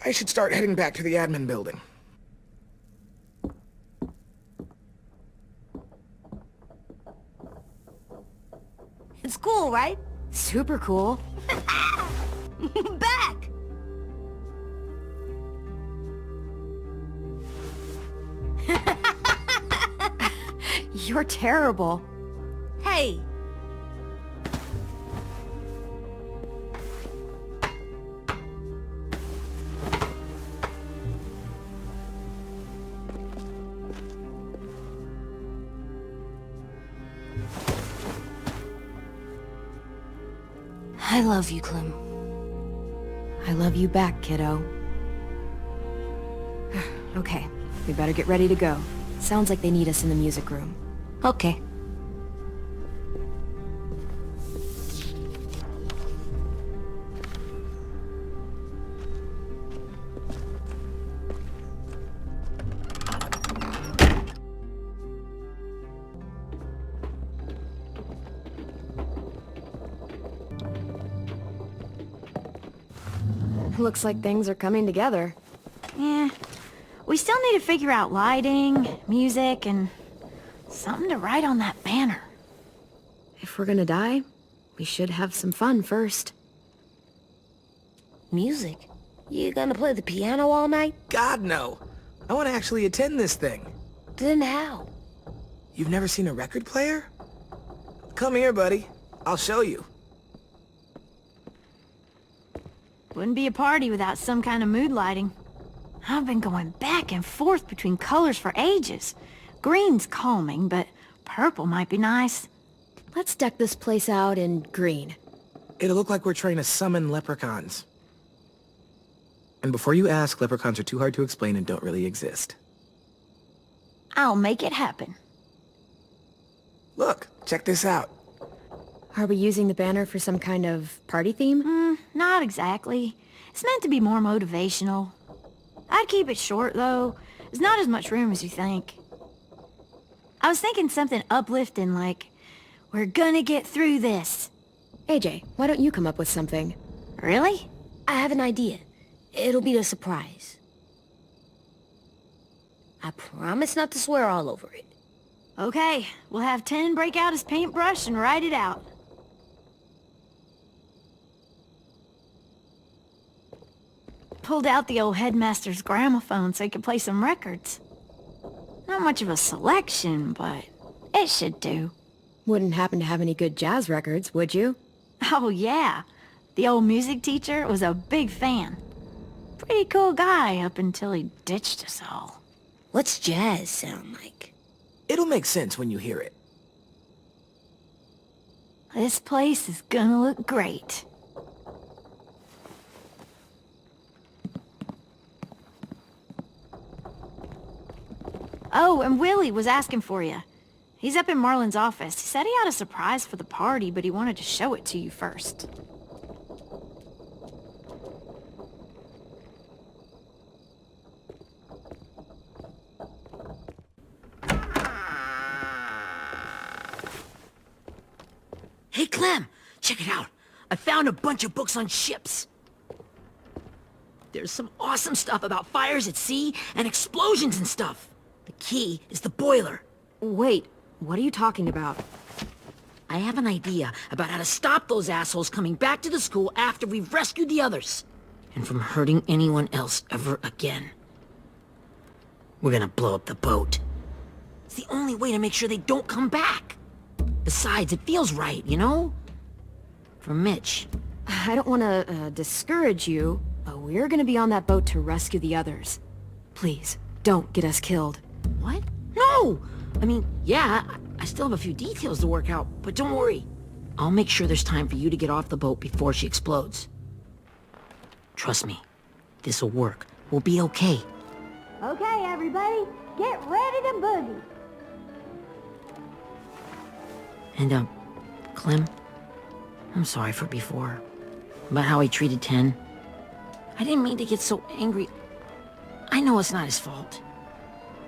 I should start heading back to the admin building. It's cool, right? Super cool. Back! You're terrible. Hey! I love you, Clem. I love you back, kiddo. Okay, we better get ready to go. Sounds like they need us in the music room. Okay. Looks like things are coming together. Yeah. We still need to figure out lighting, music, and something to write on that banner. If we're gonna die, we should have some fun first. Music? You gonna play the piano all night? God, no. I want to actually attend this thing. Then how? You've never seen a record player? Come here, buddy. I'll show you. Wouldn't be a party without some kind of mood lighting. I've been going back and forth between colors for ages. Green's calming, but purple might be nice. Let's deck this place out in green. It'll look like we're trying to summon leprechauns. And before you ask, leprechauns are too hard to explain and don't really exist. I'll make it happen. Look, check this out. Are we using the banner for some kind of party theme? Not exactly. It's meant to be more motivational. I'd keep it short, though. There's not as much room as you think. I was thinking something uplifting like, we're gonna get through this. AJ, why don't you come up with something? Really? I have an idea. It'll be a surprise. I promise not to swear all over it. Okay, we'll have 10 break out his paintbrush and write it out. Pulled out the old headmaster's gramophone so he could play some records. Not much of a selection, but it should do. Wouldn't happen to have any good jazz records, would you? Oh yeah, the old music teacher was a big fan. Pretty cool guy up until he ditched us all. What's jazz sound like? It'll make sense when you hear it. This place is gonna look great. Oh, and Willie was asking for you. He's up in Marlin's office. He said he had a surprise for the party, but he wanted to show it to you first. Hey, Clem, check it out. I found a bunch of books on ships. There's some awesome stuff about fires at sea and explosions and stuff. The key is the boiler. Wait, what are you talking about? I have an idea about how to stop those assholes coming back to the school after we've rescued the others. And from hurting anyone else ever again. We're gonna blow up the boat. It's the only way to make sure they don't come back. Besides, it feels right, you know? For Mitch. I don't want to discourage you, but we're gonna be on that boat to rescue the others. Please, don't get us killed. What? No! I mean, yeah, I still have a few details to work out, but don't worry. I'll make sure there's time for you to get off the boat before she explodes. Trust me, this'll work. We'll be okay. Okay, everybody, get ready to boogie. And, Clem, I'm sorry for before. About how he treated Ten. I didn't mean to get so angry. I know it's not his fault.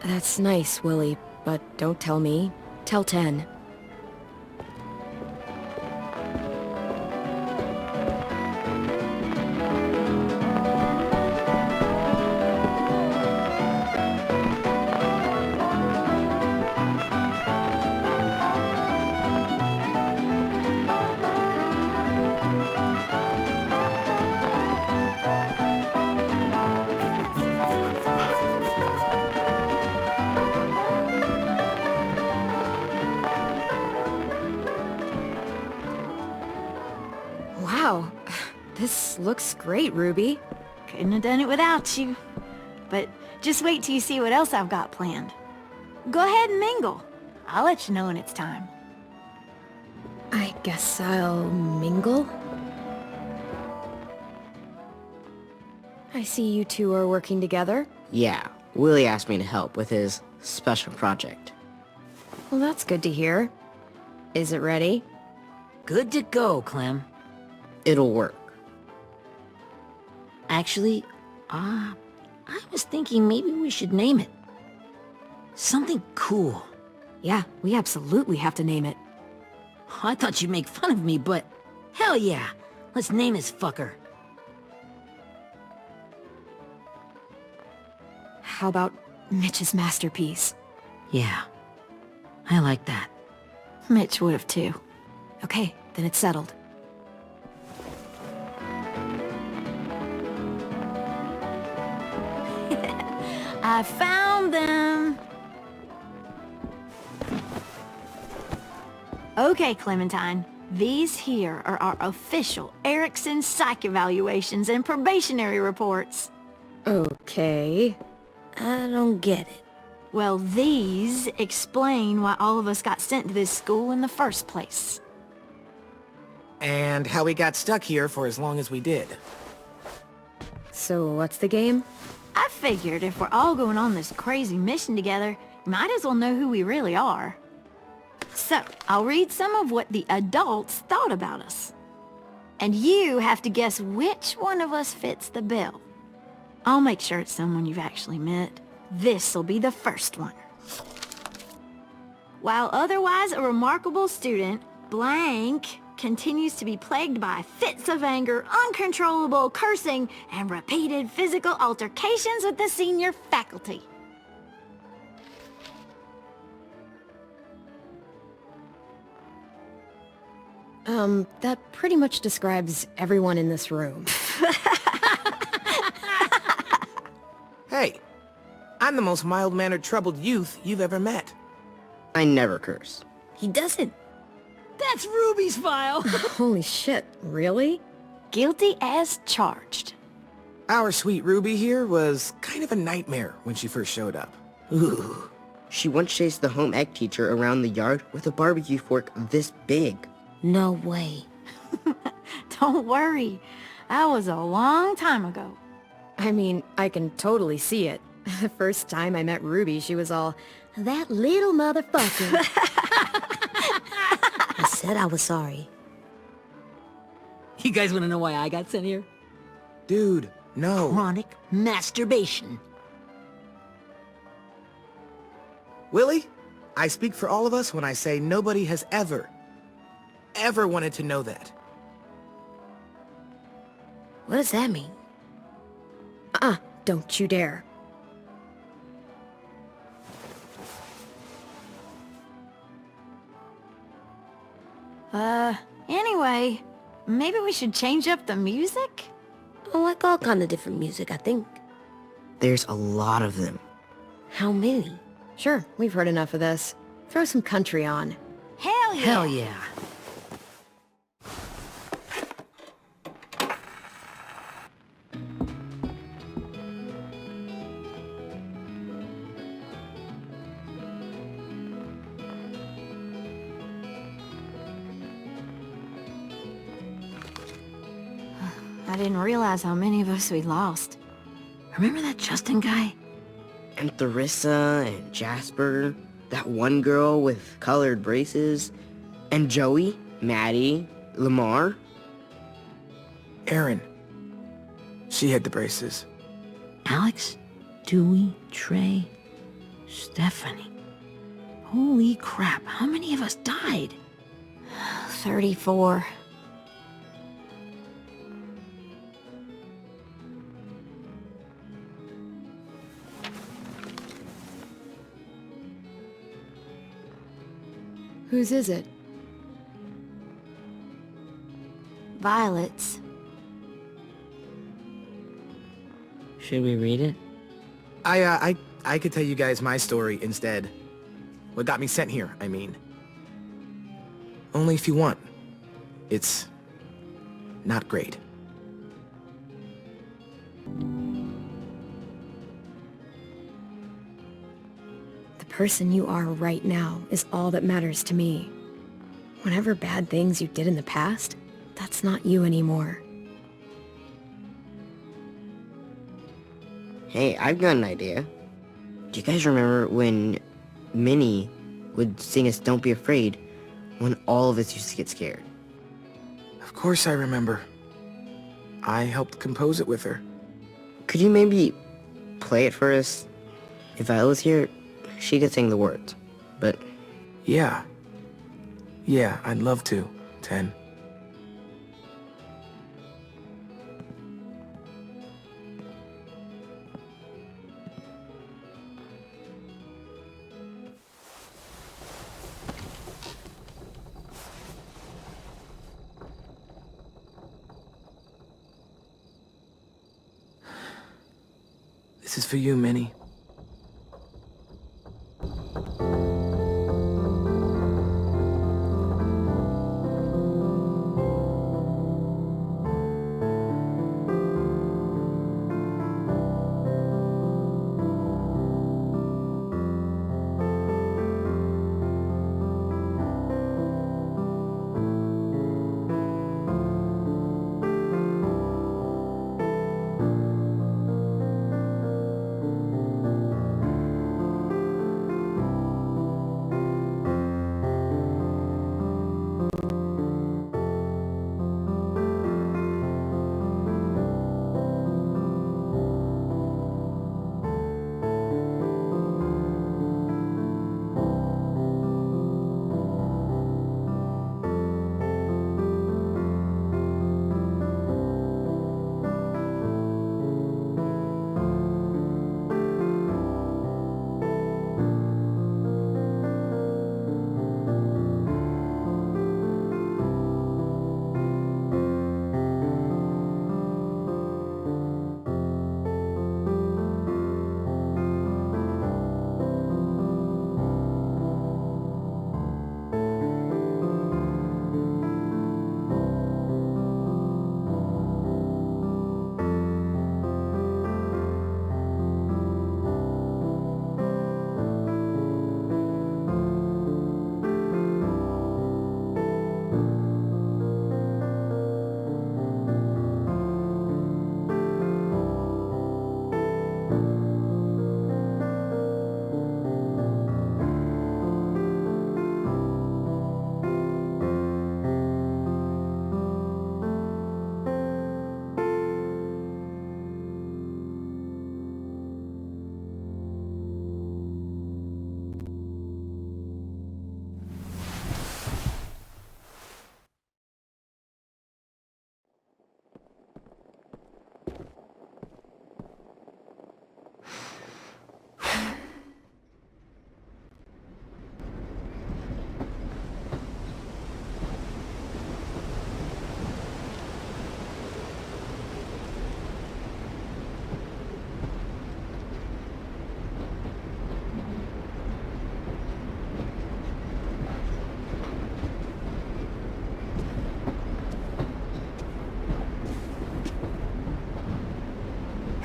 That's nice, Willie, but don't tell me. Tell 10. Wow, this looks great, Ruby. Couldn't have done it without you. But just wait till you see what else I've got planned. Go ahead and mingle. I'll let you know when it's time. I guess I'll mingle? I see you two are working together. Yeah, Willie asked me to help with his special project. Well, that's good to hear. Is it ready? Good to go, Clem. It'll work. Actually, I was thinking maybe we should name it. Something cool. Yeah, we absolutely have to name it. I thought you'd make fun of me, but hell yeah. Let's name this fucker. How about Mitch's masterpiece? Yeah, I like that. Mitch would have too. Okay, then it's settled. I found them! Okay, Clementine. These here are our official Erickson psych evaluations and probationary reports. Okay. I don't get it. Well, these explain why all of us got sent to this school in the first place. And how we got stuck here for as long as we did. So what's the game? I figured if we're all going on this crazy mission together, might as well know who we really are. So, I'll read some of what the adults thought about us. And you have to guess which one of us fits the bill. I'll make sure it's someone you've actually met. This'll be the first one. While otherwise a remarkable student, blank continues to be plagued by fits of anger, uncontrollable cursing, and repeated physical altercations with the senior faculty. That pretty much describes everyone in this room. Hey, I'm the most mild-mannered troubled youth you've ever met. I never curse. He doesn't. That's Ruby's file! Holy shit, really? Guilty as charged. Our sweet Ruby here was kind of a nightmare when she first showed up. Ooh. She once chased the home ec teacher around the yard with a barbecue fork this big. No way. Don't worry. That was a long time ago. I mean, I can totally see it. The first time I met Ruby, she was all, "That little motherfucker." I said I was sorry. You guys want to know why I got sent here? Dude, no. Chronic masturbation. Willie, I speak for all of us when I say nobody has ever wanted to know that. What does that mean? Don't you dare. Anyway, maybe we should change up the music? I like all kind of different music, I think. There's a lot of them. How many? Sure, we've heard enough of this. Throw some country on. Hell yeah! Hell yeah. I didn't realize how many of us we lost. Remember that Justin guy? And Theresa and Jasper, that one girl with colored braces, and Joey, Maddie, Lamar. Erin. She had the braces. Alex, Dewey, Trey, Stephanie. Holy crap, how many of us died? 34. Whose is it? Violet's. Should we read it? I could tell you guys my story instead. What got me sent here, I mean. Only if you want. It's not great. The person you are right now is all that matters to me. Whatever bad things you did in the past, that's not you anymore. Hey, I've got an idea. Do you guys remember when Minnie would sing us Don't Be Afraid when all of us used to get scared? Of course I remember. I helped compose it with her. Could you maybe play it for us? If I was here, she could sing the words, but... Yeah. Yeah, I'd love to, Ten. This is for you, Minnie.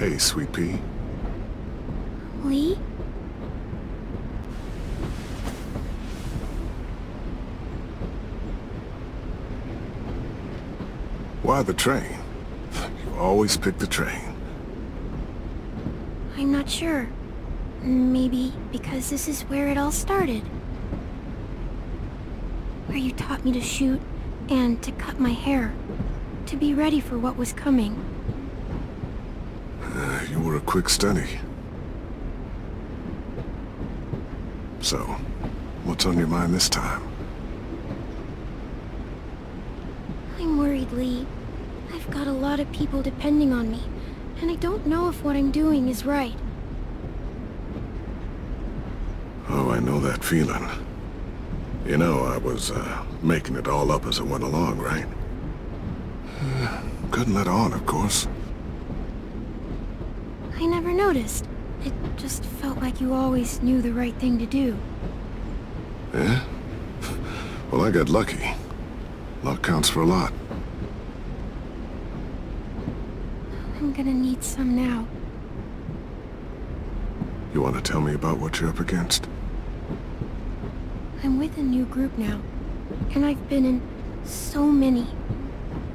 Hey, Sweet Pea. Lee? Why the train? always pick the train. I'm not sure. Maybe because this is where it all started. Where you taught me to shoot and to cut my hair. To be ready for what was coming. You were a quick study. So, what's on your mind this time? I'm worried, Lee. I've got a lot of people depending on me, and I don't know if what I'm doing is right. Oh, I know that feeling. You know, I was, making it all up as I went along, right? Couldn't let on, of course. I never noticed. It just felt like you always knew the right thing to do. Yeah? Well, I got lucky. Luck counts for a lot. I'm gonna need some now. You want to tell me about what you're up against? I'm with a new group now, and I've been in so many,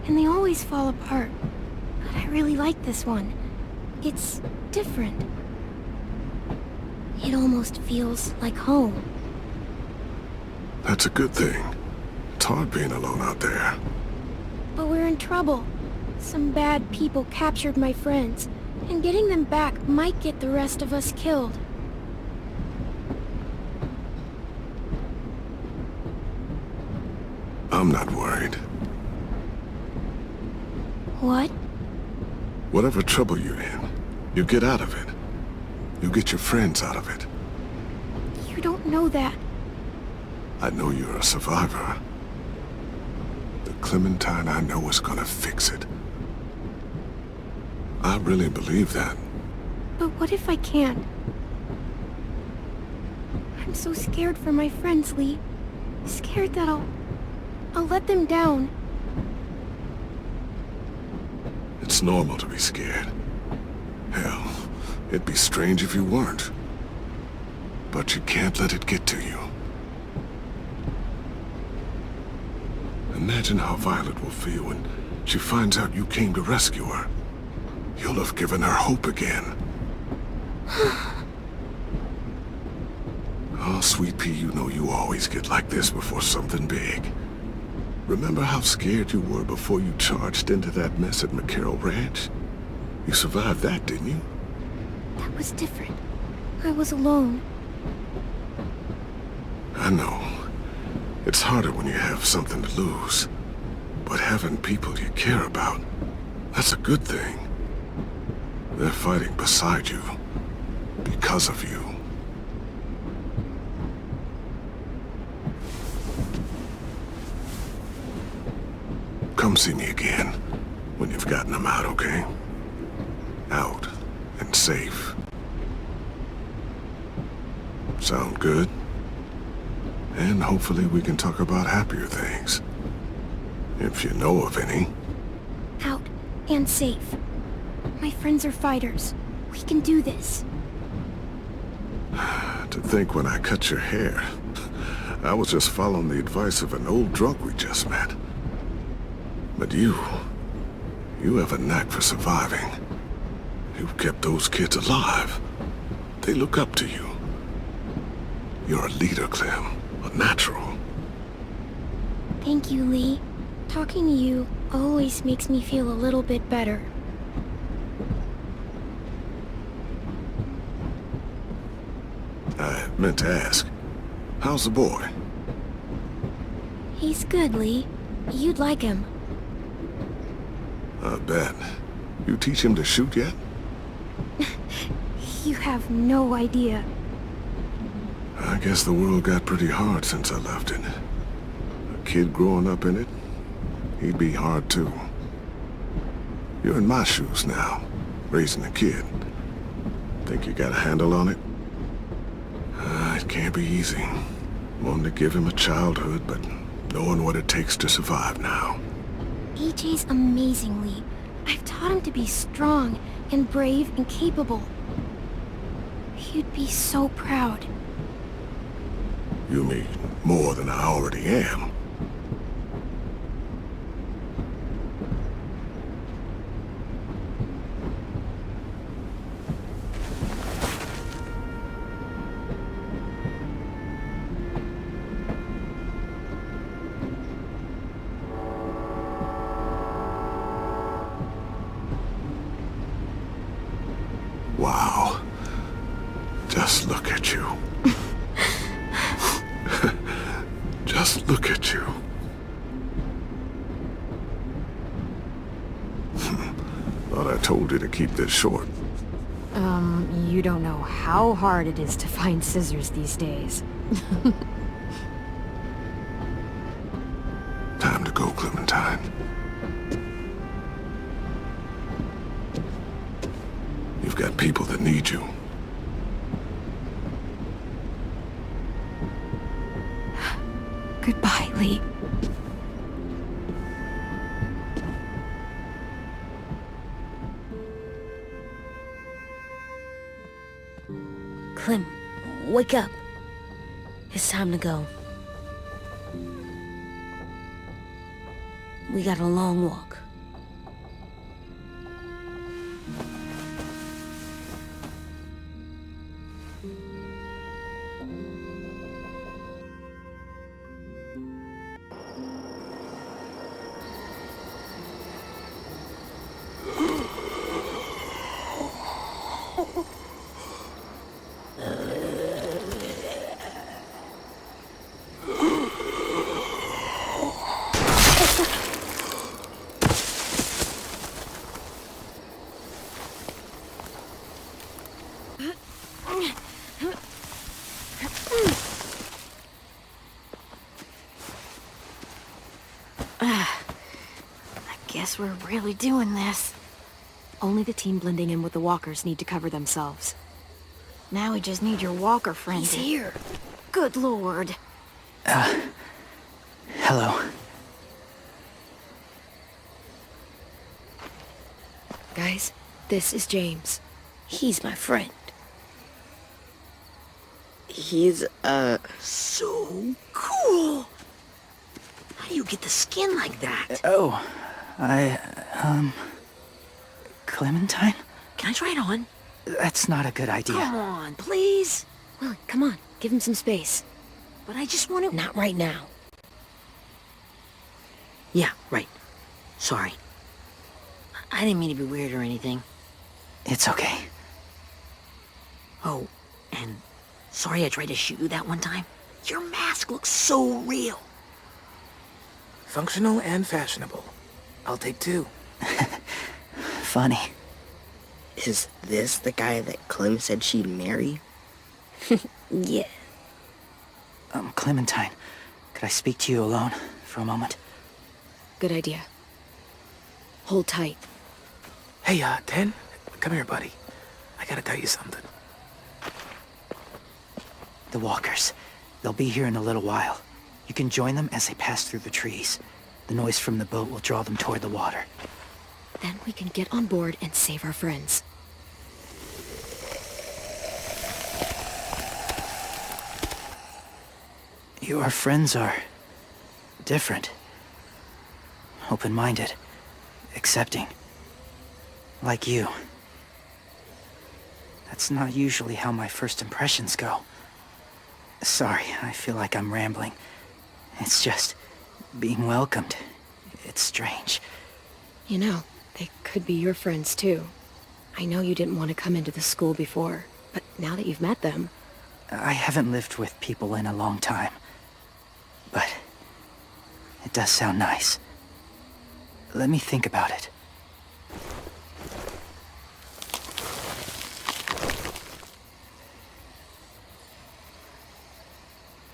and they always fall apart. But I really like this one. It's different. It almost feels like home. That's a good thing. It's hard being alone out there. But we're in trouble. Some bad people captured my friends, and getting them back might get the rest of us killed. I'm not worried. What? Whatever trouble you're in, you get out of it. You get your friends out of it. You don't know that. I know you're a survivor. The Clementine I know is gonna fix it. I really believe that. But what if I can't? I'm so scared for my friends, Lee. Scared that I'll let them down. It's normal to be scared. Hell, it'd be strange if you weren't. But you can't let it get to you. Imagine how Violet will feel when she finds out you came to rescue her. You'll have given her hope again. Oh, Sweet Pea, you know you always get like this before something big. Remember how scared you were before you charged into that mess at McCarroll Ranch? You survived that, didn't you? That was different. I was alone. I know. It's harder when you have something to lose. But having people you care about, that's a good thing. They're fighting beside you. Because of you. Come see me again when you've gotten them out, okay? Out and safe. Sound good? And hopefully we can talk about happier things. If you know of any. Out and safe. My friends are fighters. We can do this. To think when I cut your hair, I was just following the advice of an old drunk we just met. But you have a knack for surviving. You've kept those kids alive. They look up to you. You're a leader, Clem. A natural. Thank you, Lee. Talking to you always makes me feel a little bit better. I meant to ask, how's the boy? He's good, Lee. You'd like him. I bet. You teach him to shoot yet? You have no idea. I guess the world got pretty hard since I left it. A kid growing up in it, he'd be hard too. You're in my shoes now, raising a kid. Think you got a handle on it? It can't be easy. Wanting to give him a childhood, but knowing what it takes to survive now. AJ's amazing, Lee. I've taught him to be strong and brave and capable. You'd be so proud. You mean more than I already am? Just look at you. Just look at you. Thought I told you to keep this short. You don't know how hard it is to find scissors these days. Time to go, Clementine. You've got people that need you. Goodbye, Lee. Clem, wake up. It's time to go. We got a long walk. Guess we're really doing this. Only the team blending in with the walkers need to cover themselves. Now we just need your walker friend. He's here. Good lord. Hello. Guys, this is James. He's my friend. He's, So cool! How do you get the skin like that? Clementine? Can I try it on? That's not a good idea. Come on, please. Willie, come on, give him some space. But I just want to... Not right now. Yeah, right. Sorry. I didn't mean to be weird or anything. It's okay. Oh, and sorry I tried to shoot you that one time. Your mask looks so real. Functional and fashionable. I'll take 2. Funny. is this the guy that Clem said she'd marry? Yeah. Clementine, could I speak to you alone for a moment? Good idea. Hold tight. Hey, 10? Come here, buddy. I gotta tell you something. The walkers. They'll be here in a little while. You can join them as they pass through the trees. The noise from the boat will draw them toward the water. Then we can get on board and save our friends. Your friends are different. Open-minded. Accepting. Like you. That's not usually how my first impressions go. Sorry, I feel like I'm rambling. It's just being welcomed. It's strange. You know, they could be your friends too. I know you didn't want to come into the school before, but now that you've met them... I haven't lived with people in a long time. But it does sound nice. Let me think about it.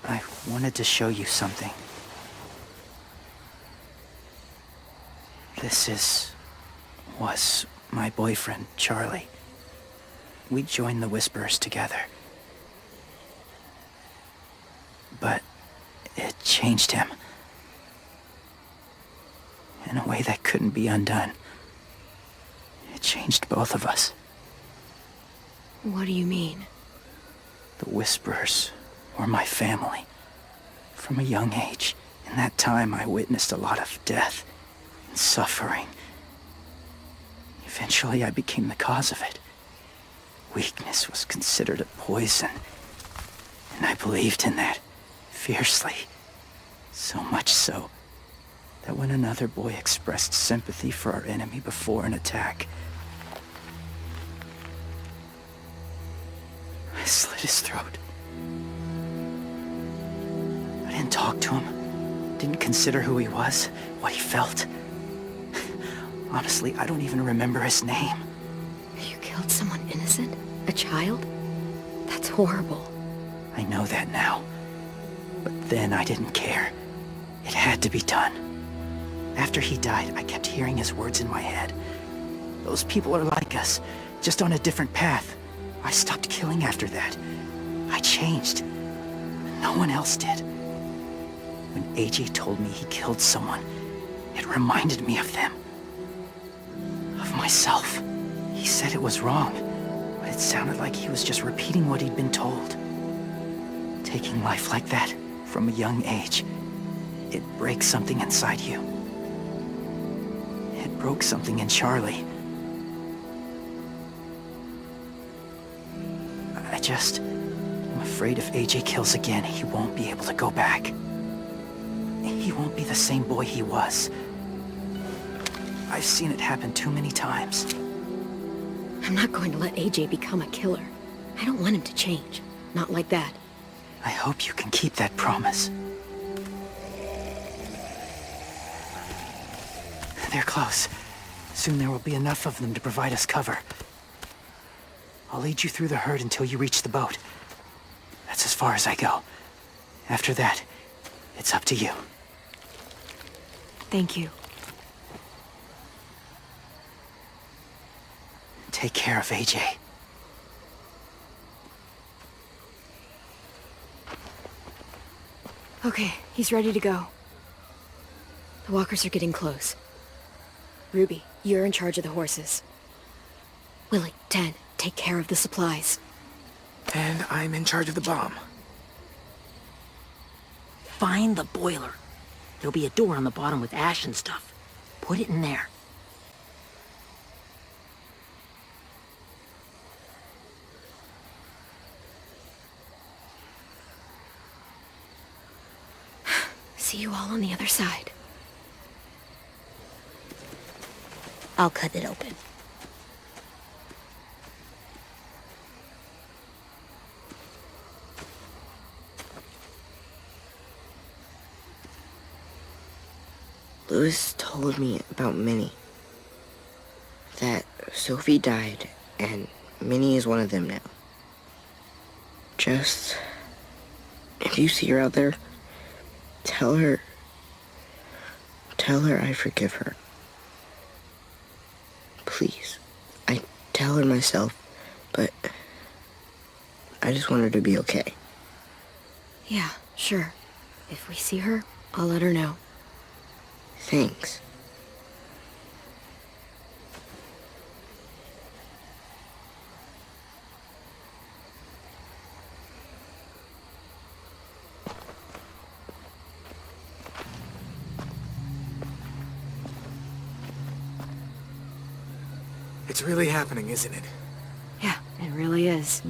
I wanted to show you something. This was my boyfriend, Charlie. We joined the Whisperers together. But it changed him. In a way that couldn't be undone. It changed both of us. What do you mean? The Whisperers were my family. From a young age. In that time, I witnessed a lot of death and suffering. Eventually, I became the cause of it. Weakness was considered a poison. And I believed in that. Fiercely. So much so that when another boy expressed sympathy for our enemy before an attack, I slit his throat. I didn't talk to him. Didn't consider who he was, what he felt. Honestly, I don't even remember his name. You killed someone innocent? A child? That's horrible. I know that now. But then I didn't care. It had to be done. After he died, I kept hearing his words in my head. Those people are like us, just on a different path. I stopped killing after that. I changed. No one else did. When AJ told me he killed someone, it reminded me of them. Of myself. He said it was wrong, but it sounded like he was just repeating what he'd been told. Taking life like that, from a young age, it breaks something inside you. It broke something in Charlie. I'm afraid if AJ kills again, he won't be able to go back. He won't be the same boy he was. I've seen it happen too many times. I'm not going to let AJ become a killer. I don't want him to change. Not like that. I hope you can keep that promise. They're close. Soon there will be enough of them to provide us cover. I'll lead you through the herd until you reach the boat. That's as far as I go. After that, it's up to you. Thank you. Take care of AJ. Okay, he's ready to go. The walkers are getting close. Ruby, you're in charge of the horses. Willie, Ted, take care of the supplies. And I'm in charge of the bomb. Find the boiler. There'll be a door on the bottom with ash and stuff. Put it in there. See you all on the other side. I'll cut it open. Louis told me about Minnie. That Sophie died, and Minnie is one of them now. Just... if you see her out there, tell her I forgive her. Please. I tell her myself, but I just want her to be okay. Yeah, sure. If we see her, I'll let her know. Thanks. It's really happening, isn't it? Yeah, it really is.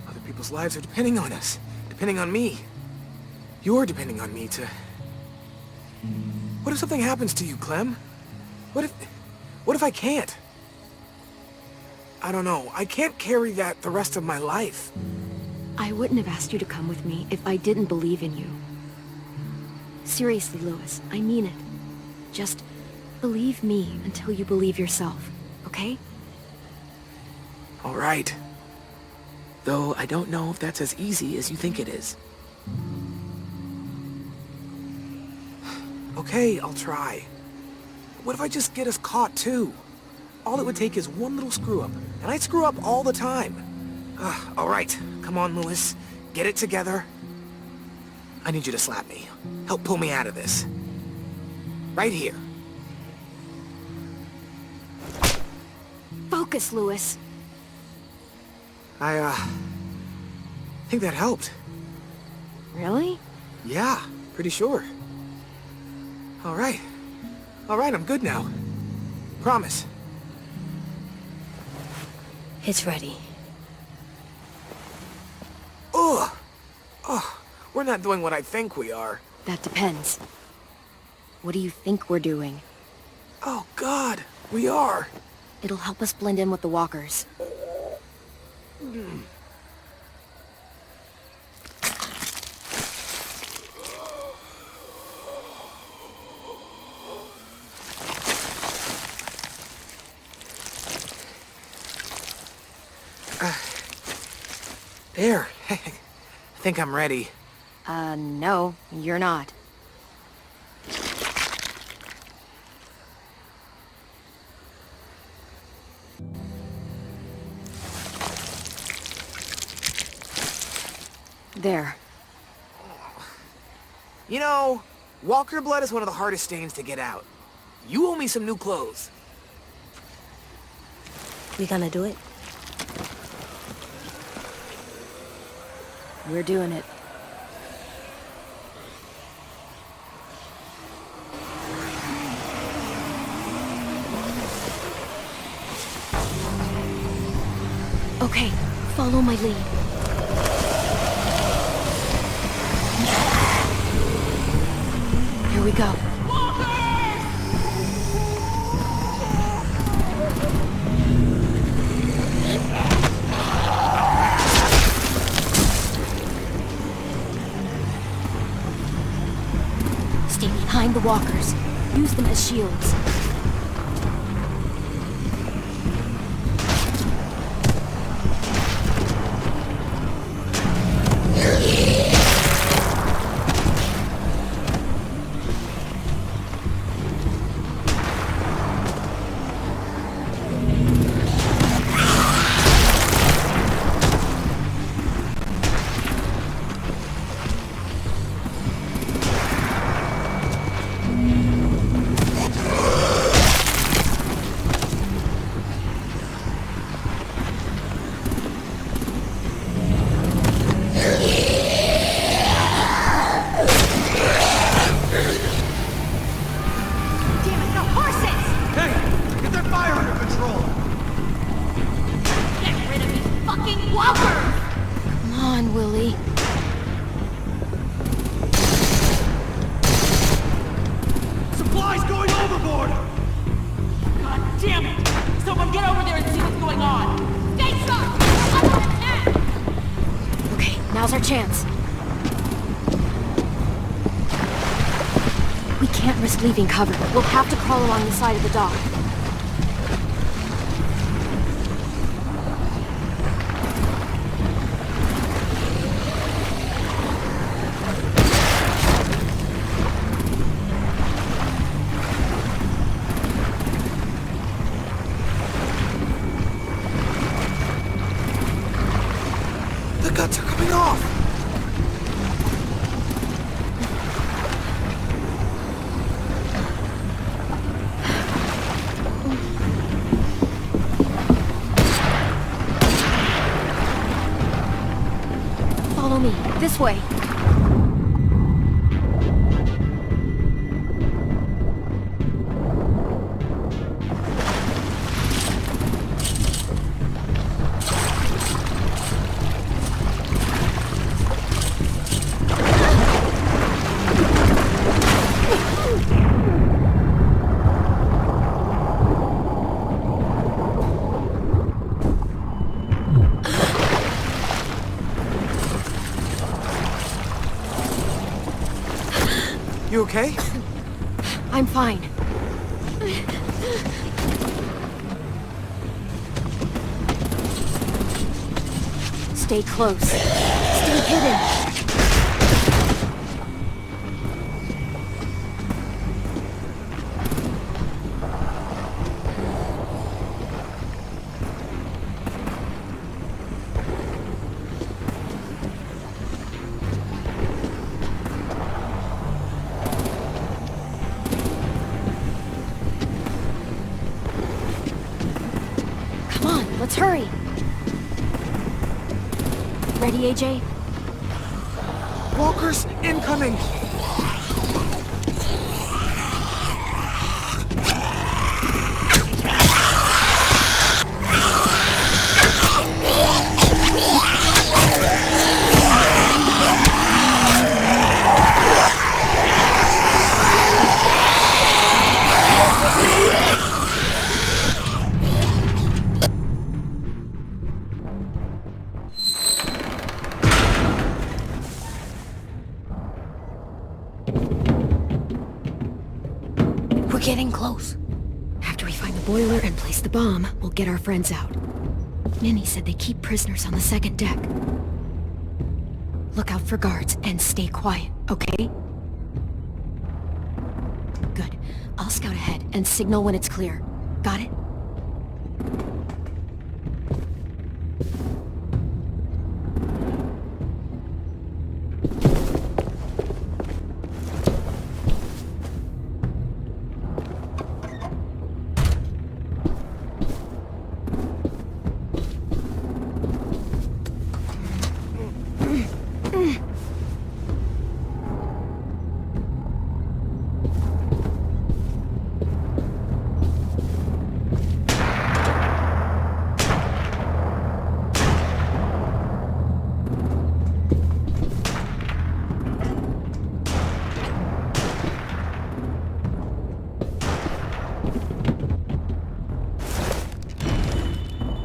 Other people's lives are depending on us. Depending on me. You're depending on me to... What if something happens to you, Clem? What if I can't? I don't know. I can't carry that the rest of my life. I wouldn't have asked you to come with me if I didn't believe in you. Seriously, Louis, I mean it. Just believe me until you believe yourself, okay? All right. Though I don't know if that's as easy as you think it is. Okay, I'll try. What if I just get us caught, too? All it would take is one little screw-up, and I screw up all the time. All right, come on, Louis. Get it together. I need you to slap me. Help pull me out of this. Right here. Focus, Louis. I think that helped. Really? Yeah, pretty sure. All right, I'm good now. Promise. It's ready. Ugh! Oh, we're not doing what I think we are. That depends. What do you think we're doing? Oh, God, we are. It'll help us blend in with the walkers. There. I think I'm ready. No, you're not. There. You know, walker blood is one of the hardest stains to get out. You owe me some new clothes. We gonna do it? We're doing it. Okay, follow my lead. Here we go. Stay behind the walkers. Use them as shields. Now's our chance. We can't risk leaving cover. We'll have to crawl along the side of the dock. The guts are coming off! Follow me. This way. You okay? I'm fine. Stay close. Stay hidden. Let's hurry! Ready, AJ? Walkers incoming! We're getting close. After we find the boiler and place the bomb, we'll get our friends out. Minnie said they keep prisoners on the second deck. Look out for guards and stay quiet, okay? Good. I'll scout ahead and signal when it's clear. Got it?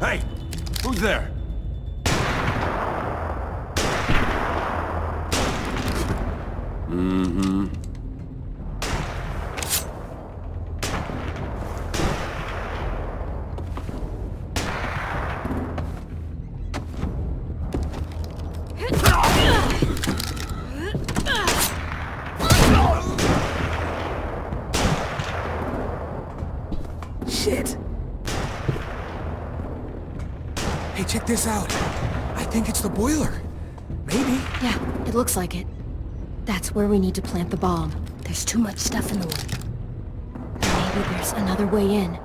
Hey! Who's there? Mm-hmm. Shit! Hey, check this out. I think it's the boiler. Maybe. Yeah, it looks like it. That's where we need to plant the bomb. There's too much stuff in the way. Maybe there's another way in.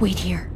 Wait here.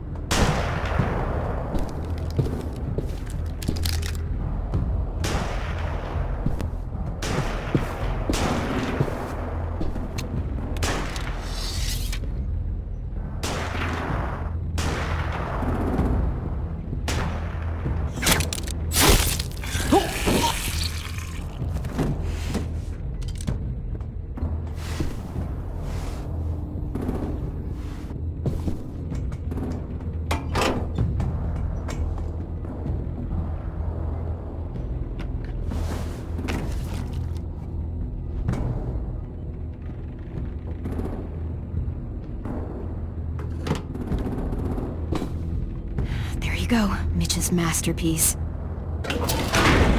Go, Mitch's masterpiece.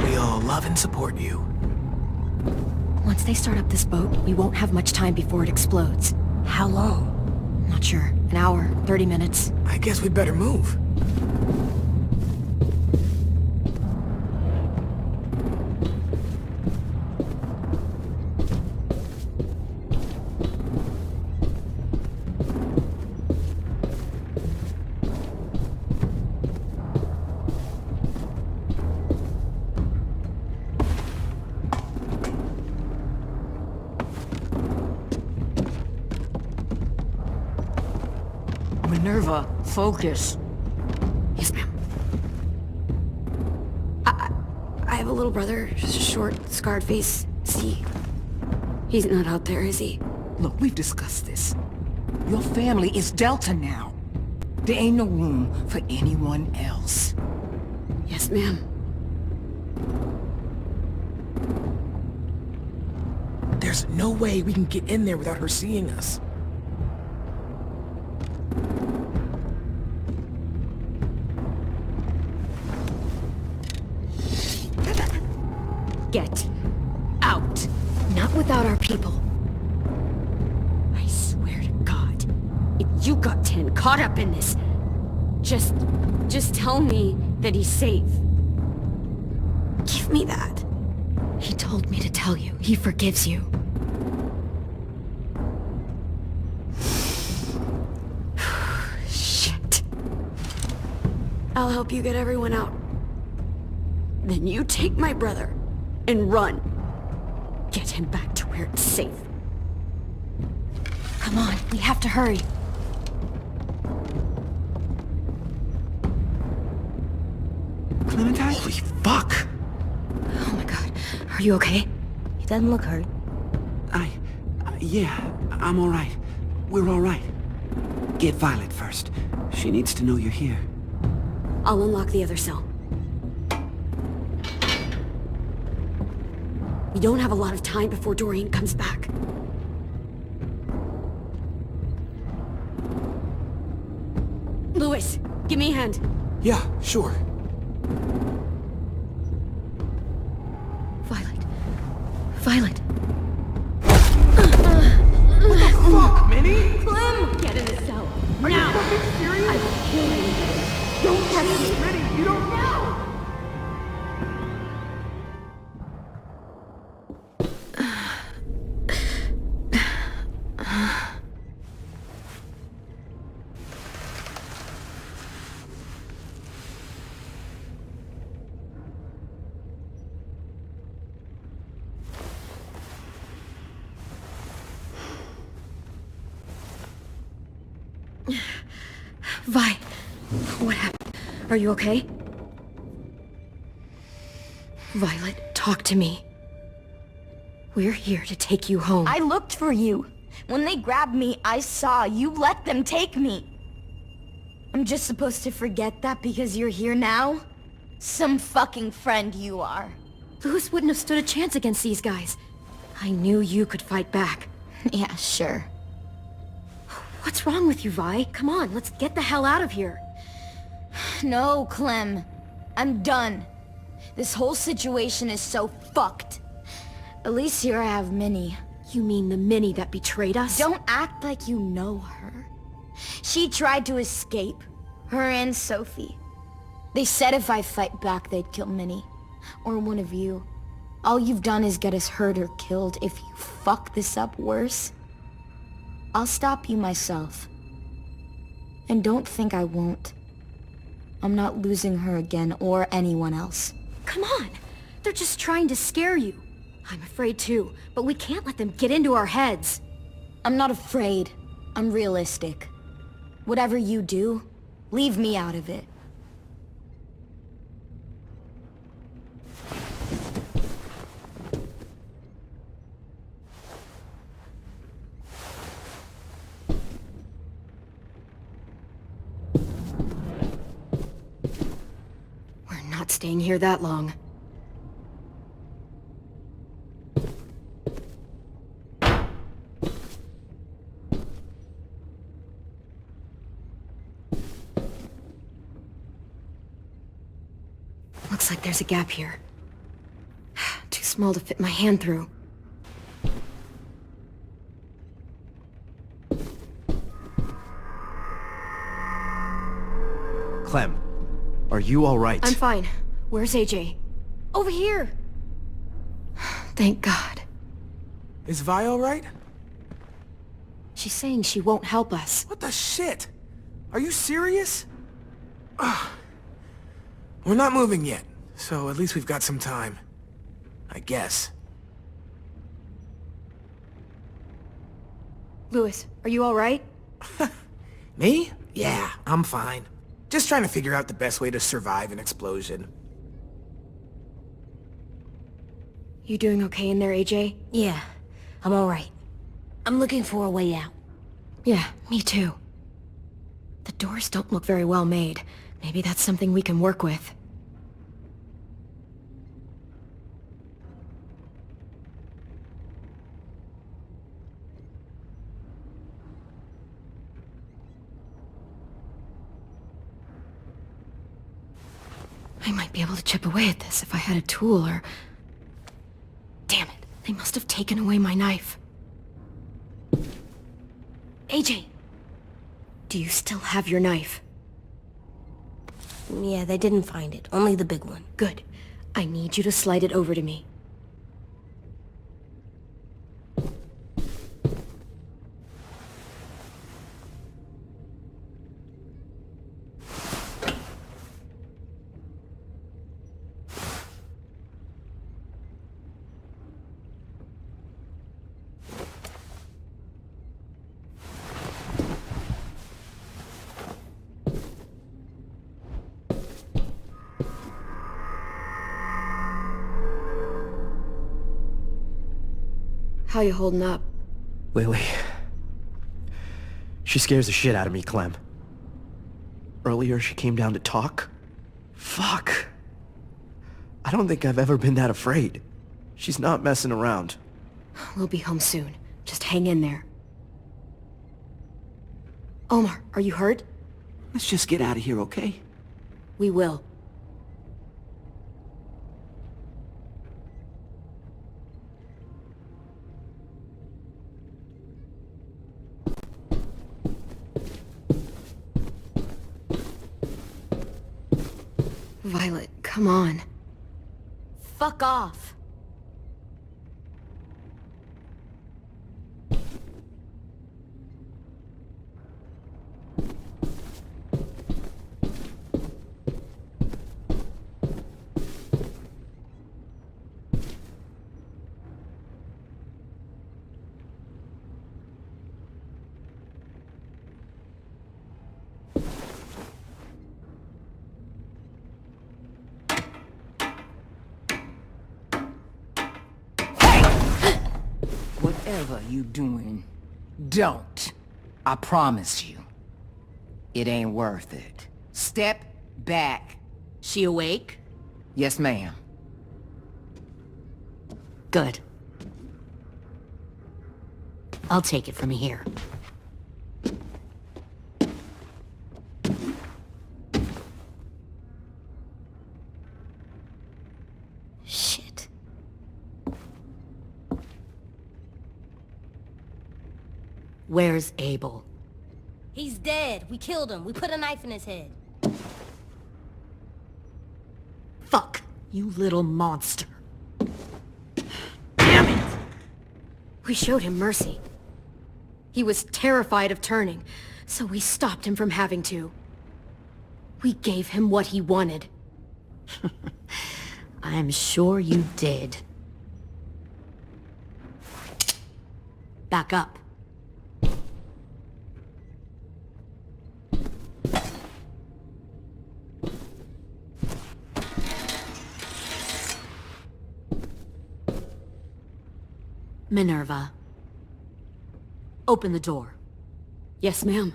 We all love and support you. Once they start up this boat, we won't have much time before it explodes. How long? Not sure. An hour, 30 minutes. I guess we'd better move. Minerva, focus. Yes, ma'am. I have a little brother, short, scarred face. He's not out there, is he? Look, we've discussed this. Your family is Delta now. There ain't no room for anyone else. Yes, ma'am. There's no way we can get in there without her seeing us. Get out. Not without our people. I swear to God, if you got 10 caught up in this, just tell me that he's safe. Give me that. He told me to tell you. He forgives you. Shit. I'll help you get everyone out. Then you take my brother and run. Get him back to where it's safe. Come on, we have to hurry. Clementine? Holy fuck! Oh my god. Are you okay? He doesn't look hurt. Yeah, I'm all right. We're all right. Get Violet first. She needs to know you're here. I'll unlock the other cell. We don't have a lot of time before Doreen comes back. Louis, give me a hand. Yeah, sure. Violet. Fuck, Minnie! Clem! Get in the cell. Are you fucking serious? I will kill you. Don't touch me, Minnie! You don't know! Vi, what happened? Are you okay? Violet, talk to me. We're here to take you home. I looked for you. When they grabbed me, I saw you let them take me. I'm just supposed to forget that because you're here now? Some fucking friend you are. Louis wouldn't have stood a chance against these guys. I knew you could fight back. Yeah, sure. What's wrong with you, Vi? Come on, let's get the hell out of here. No, Clem. I'm done. This whole situation is so fucked. At least here I have Minnie. You mean the Minnie that betrayed us? Don't act like you know her. She tried to escape. Her and Sophie. They said if I fight back, they'd kill Minnie. Or one of you. All you've done is get us hurt or killed. If you fuck this up worse, I'll stop you myself. And don't think I won't. I'm not losing her again or anyone else. Come on! They're just trying to scare you. I'm afraid too, but we can't let them get into our heads. I'm not afraid. I'm realistic. Whatever you do, leave me out of it. We're not staying here that long. Looks like there's a gap here. Too small to fit my hand through. Clem, are you all right? I'm fine. Where's AJ? Over here! Thank God. Is Vi alright? She's saying she won't help us. What the shit? Are you serious? We're not moving yet, so at least we've got some time. I guess. Louis, are you alright? Me? Yeah, I'm fine. Just trying to figure out the best way to survive an explosion. You doing okay in there, AJ? Yeah, I'm alright. I'm looking for a way out. Yeah, me too. The doors don't look very well made. Maybe that's something we can work with. I might be able to chip away at this if I had a tool or... Damn it, they must have taken away my knife. AJ! Do you still have your knife? Yeah, they didn't find it. Only the big one. Good. I need you to slide it over to me. How you holding up? Lily. She scares the shit out of me, Clem. Earlier she came down to talk. Fuck. I don't think I've ever been that afraid. She's not messing around. We'll be home soon. Just hang in there. Omar, are you hurt? Let's just get out of here, okay? We will. Violet, come on. Fuck off. Whatever you doing, don't. I promise you. It ain't worth it. Step back. She awake? Yes, ma'am. Good. I'll take it from here. Shit. Where's Abel? He's dead. We killed him. We put a knife in his head. Fuck, you little monster. Damn it! We showed him mercy. He was terrified of turning, so we stopped him from having to. We gave him what he wanted. I'm sure you did. Back up. Minerva. Open the door. Yes, ma'am.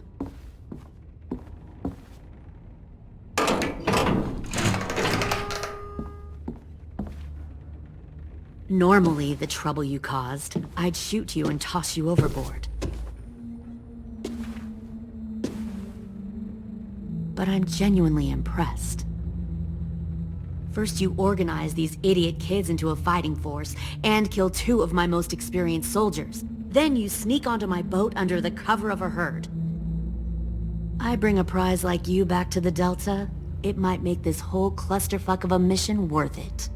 Normally, the trouble you caused, I'd shoot you and toss you overboard. But I'm genuinely impressed. First you organize these idiot kids into a fighting force and kill 2 of my most experienced soldiers. Then you sneak onto my boat under the cover of a herd. I bring a prize like you back to the Delta, it might make this whole clusterfuck of a mission worth it.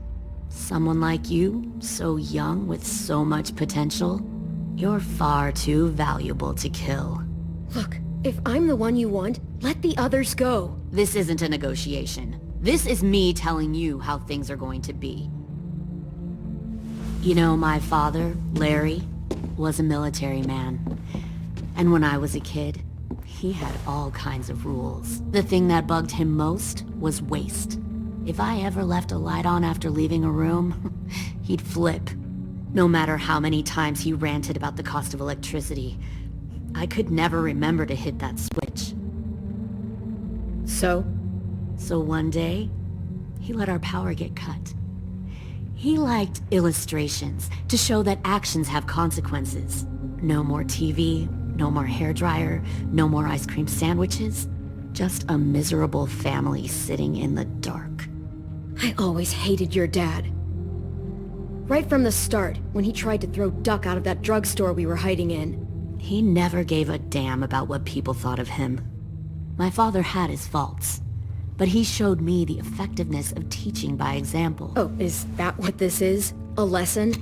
Someone like you, so young with so much potential, you're far too valuable to kill. Look, if I'm the one you want, let the others go. This isn't a negotiation. This is me telling you how things are going to be. You know, my father, Larry, was a military man. And when I was a kid, he had all kinds of rules. The thing that bugged him most was waste. If I ever left a light on after leaving a room, he'd flip. No matter how many times he ranted about the cost of electricity, I could never remember to hit that switch. So one day, he let our power get cut. He liked illustrations to show that actions have consequences. No more TV, no more hairdryer, no more ice cream sandwiches. Just a miserable family sitting in the dark. I always hated your dad. Right from the start, when he tried to throw Duck out of that drugstore we were hiding in. He never gave a damn about what people thought of him. My father had his faults, but he showed me the effectiveness of teaching by example. Oh, is that what this is? A lesson?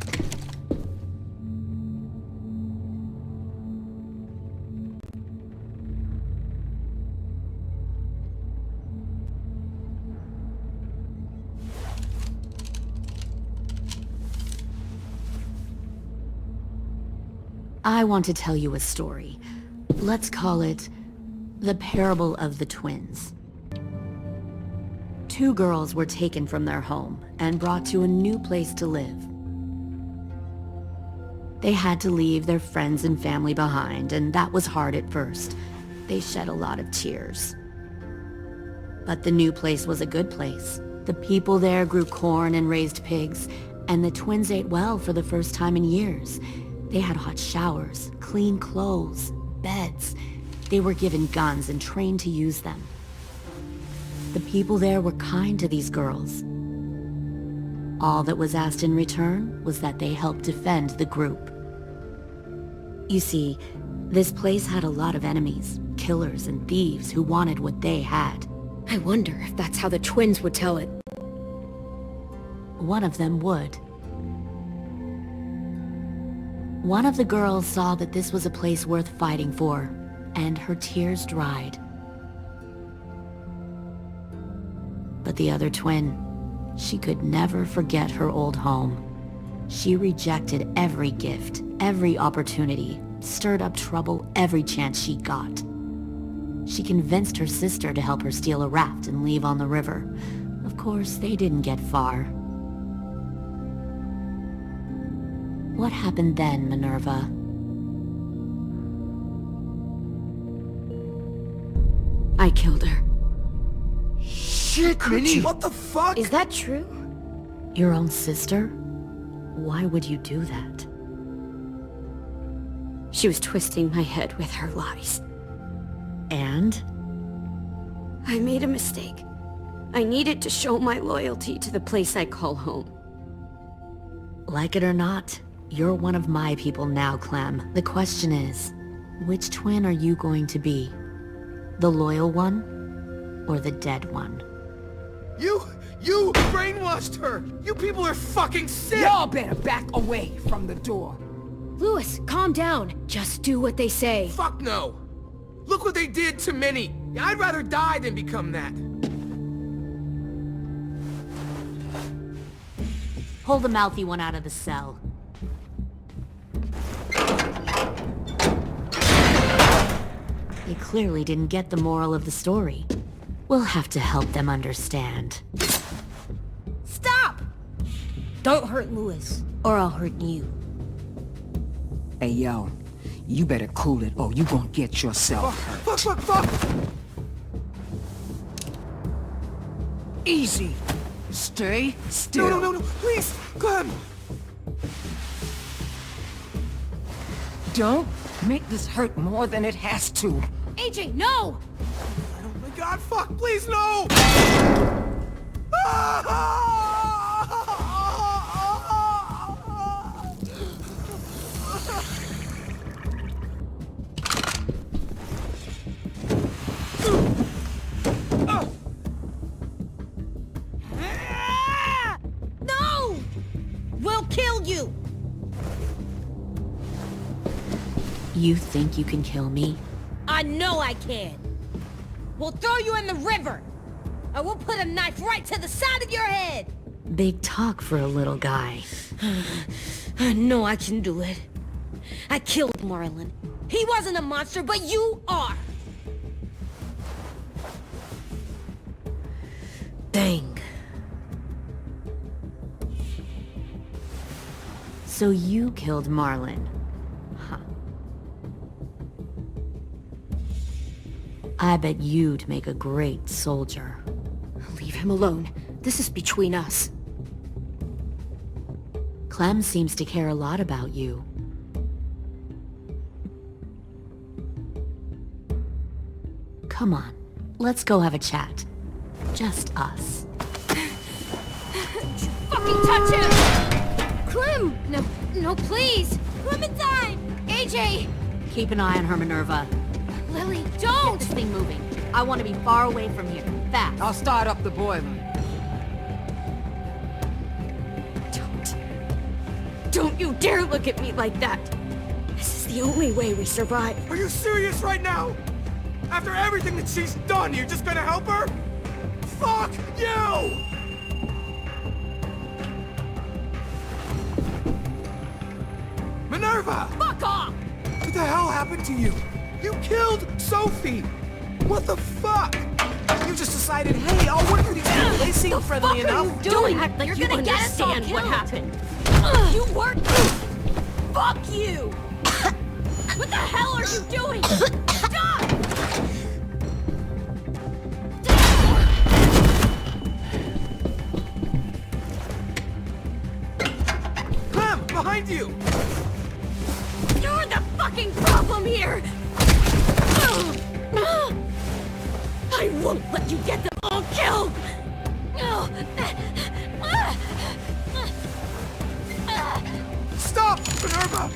I want to tell you a story. Let's call it the Parable of the Twins. 2 girls were taken from their home and brought to a new place to live. They had to leave their friends and family behind, and that was hard at first. They shed a lot of tears. But the new place was a good place. The people there grew corn and raised pigs, and the twins ate well for the first time in years. They had hot showers, clean clothes, beds. They were given guns and trained to use them. The people there were kind to these girls. All that was asked in return was that they help defend the group. You see, this place had a lot of enemies, killers and thieves who wanted what they had. I wonder if that's how the twins would tell it. One of them would. One of the girls saw that this was a place worth fighting for, and her tears dried. But the other twin, she could never forget her old home. She rejected every gift, every opportunity, stirred up trouble every chance she got. She convinced her sister to help her steal a raft and leave on the river. Of course, they didn't get far. What happened then, Minerva? I killed her. Shit, Minnie! What the fuck? Is that true? Your own sister? Why would you do that? She was twisting my head with her lies. And? I made a mistake. I needed to show my loyalty to the place I call home. Like it or not, you're one of my people now, Clem. The question is, which twin are you going to be? The loyal one, or the dead one? You brainwashed her! You people are fucking sick! Y'all better back away from the door. Louis, calm down. Just do what they say. Fuck no! Look what they did to Minnie! I'd rather die than become that. Pull the mouthy one out of the cell. They clearly didn't get the moral of the story. We'll have to help them understand. Stop! Don't hurt Louis, or I'll hurt you. Hey, yo. You better cool it, or you gonna get yourself hurt. Fuck! Easy. Stay still. No, please! Clem! Don't make this hurt more than it has to. AJ, no! Oh my god, fuck, please, no! No! We'll kill you! You think you can kill me? I know I can. We'll throw you in the river. I will put a knife right to the side of your head. Big talk for a little guy. I know I can do it. I killed Marlon. He wasn't a monster, but you are. Dang. So you killed Marlon. Huh. I bet you'd make a great soldier. Leave him alone. This is between us. Clem seems to care a lot about you. Come on, let's go have a chat. Just us. Fucking touch him! Clem! No, please! Clementine! AJ! Keep an eye on her, Minerva. Lily, Get don't! this thing moving. I want to be far away from here. Fast. I'll start up the boiler. Don't you dare look at me like that! This is the only way we survive. Are you serious right now? After everything that she's done, you're just gonna help her? Fuck you! Minerva! Fuck off! What the hell happened to you? You killed Sophie! What the fuck? You just decided, hey, I'll work with these people. They seem friendly enough. Don't act like you understand what happened. You worked. Fuck you! What the hell are you doing? Stop! Clem, behind you! You're the fucking problem here! I won't let you get them all killed! Stop, Minerva!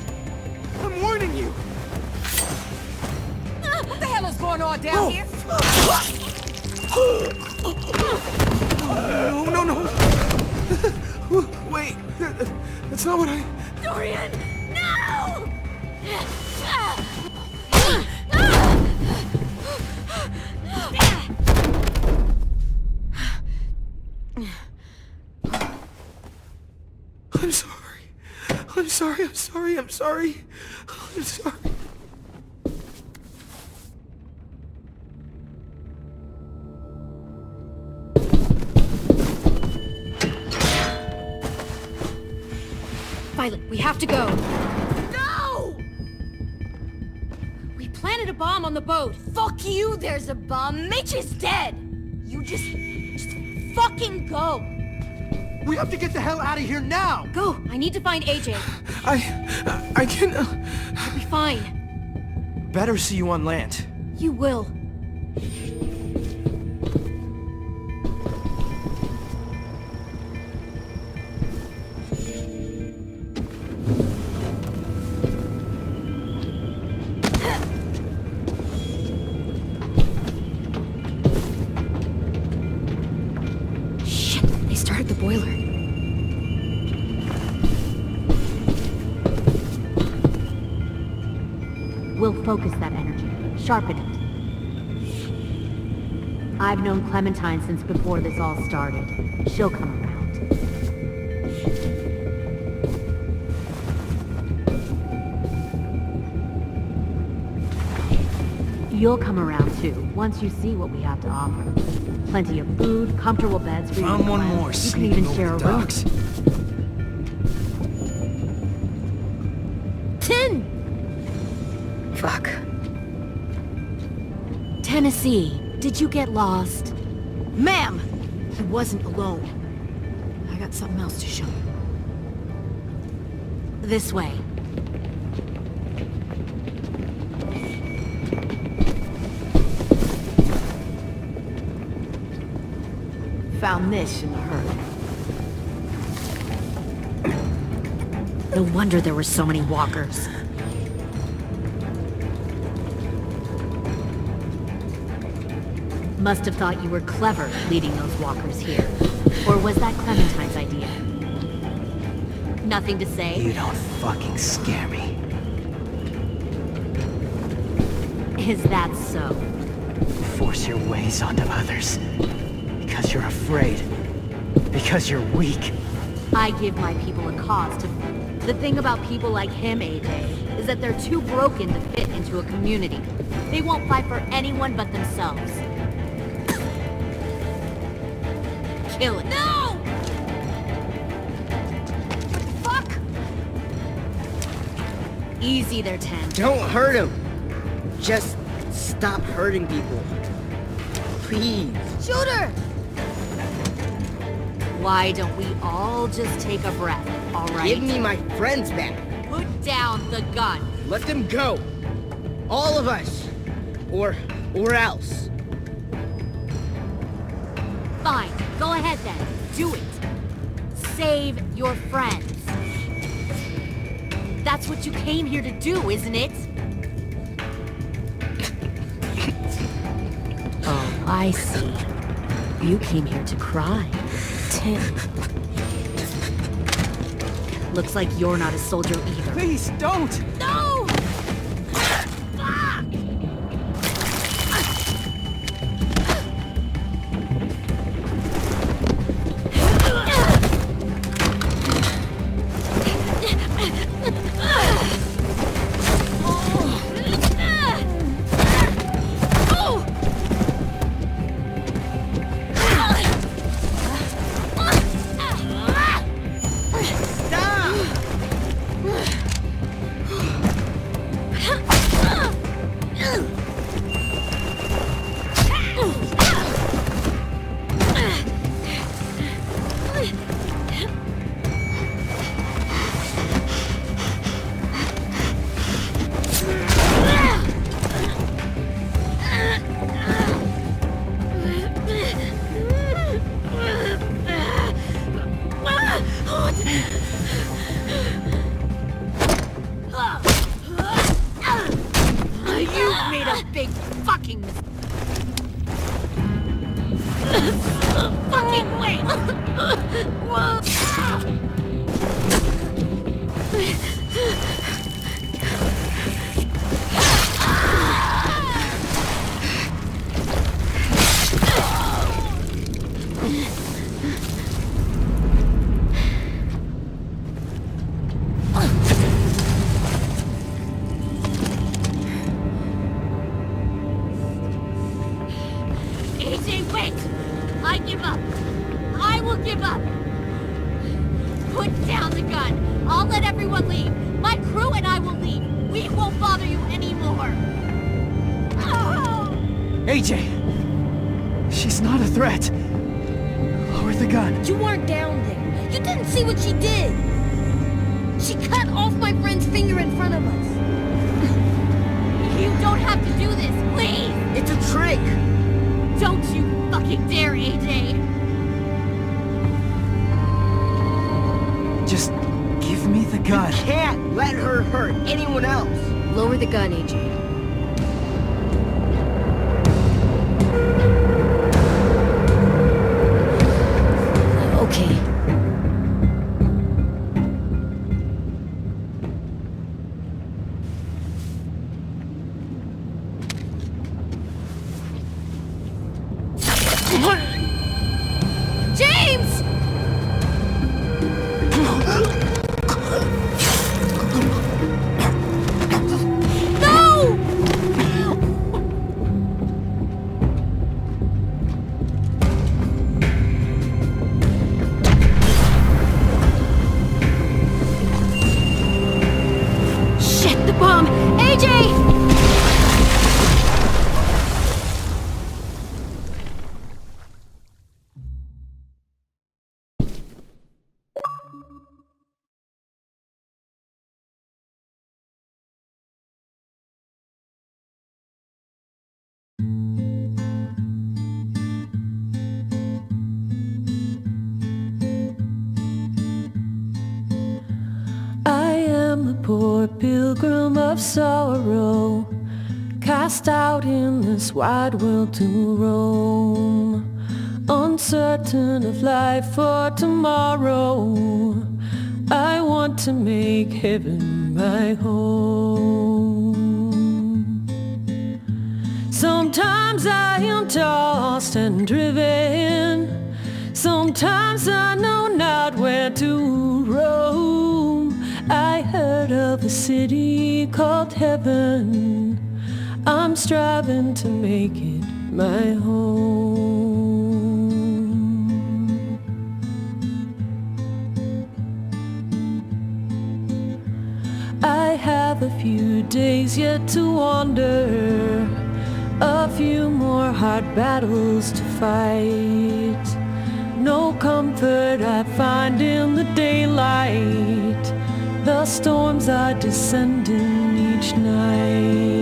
I'm warning you! What the hell is going on down here? No. Wait, that's not what I... Dorian, no! I'm sorry. Violet, we have to go. No! We planted a bomb on the boat. Fuck you, there's a bomb. Mitch is dead. You just fucking go. We have to get the hell out of here now! Go! I need to find AJ. I can... I'll be fine. Better see you on land. You will. Shit, they started the boiler. We'll focus that energy. Sharpen it. I've known Clementine since before this all started. She'll come around. You'll come around too, once you see what we have to offer. Plenty of food, comfortable beds for you to Found one cleanse. more You can sneaking even over share a the room. docks. 10! Fuck. Tennessee, did you get lost? Ma'am! I wasn't alone. I got something else to show you. This way. Found this in a hurry. No wonder there were so many walkers. Must have thought you were clever leading those walkers here. Or was that Clementine's idea? Nothing to say? You don't fucking scare me. Is that so? Force your ways onto others. Because you're afraid. Because you're weak. I give my people a cause to... The thing about people like him, AJ, is that they're too broken to fit into a community. They won't fight for anyone but themselves. Kill it. No! Fuck! Easy there, 10. Don't hurt him. Just stop hurting people. Please. Shoot her! Why don't we all just take a breath, all right? Give me my friends back. Put down the gun. Let them go. All of us. Or else. Fine, go ahead then. Do it. Save your friends. That's what you came here to do, isn't it? Oh, I see. You came here to cry. 10. Looks like you're not a soldier either. Please, don't! No! made a big fucking mistake. Fucking wait! AJ, wait! I give up. I will give up. Put down the gun. I'll let everyone leave. My crew and I will leave. We won't bother you anymore. Oh! AJ! She's not a threat. Lower the gun. You weren't down there. You didn't see what she did. She cut off my friend's finger in front of us. You don't have to do this, please! It's a trick! Don't you fucking dare, AJ! Just give me the gun. You can't let her hurt anyone else! Lower the gun, AJ. Okay. James! No! Shit, the bomb! AJ! I am a poor pilgrim of sorrow, cast out in this wide world to roam, uncertain of life for tomorrow. I want to make heaven my home. Sometimes I am tossed and driven, sometimes I know not where to roam. I heard of a city called heaven, I'm striving to make it my home. I have a few days yet to wander, a few more hard battles to fight. No comfort I find in the daylight, the storms are descending each night.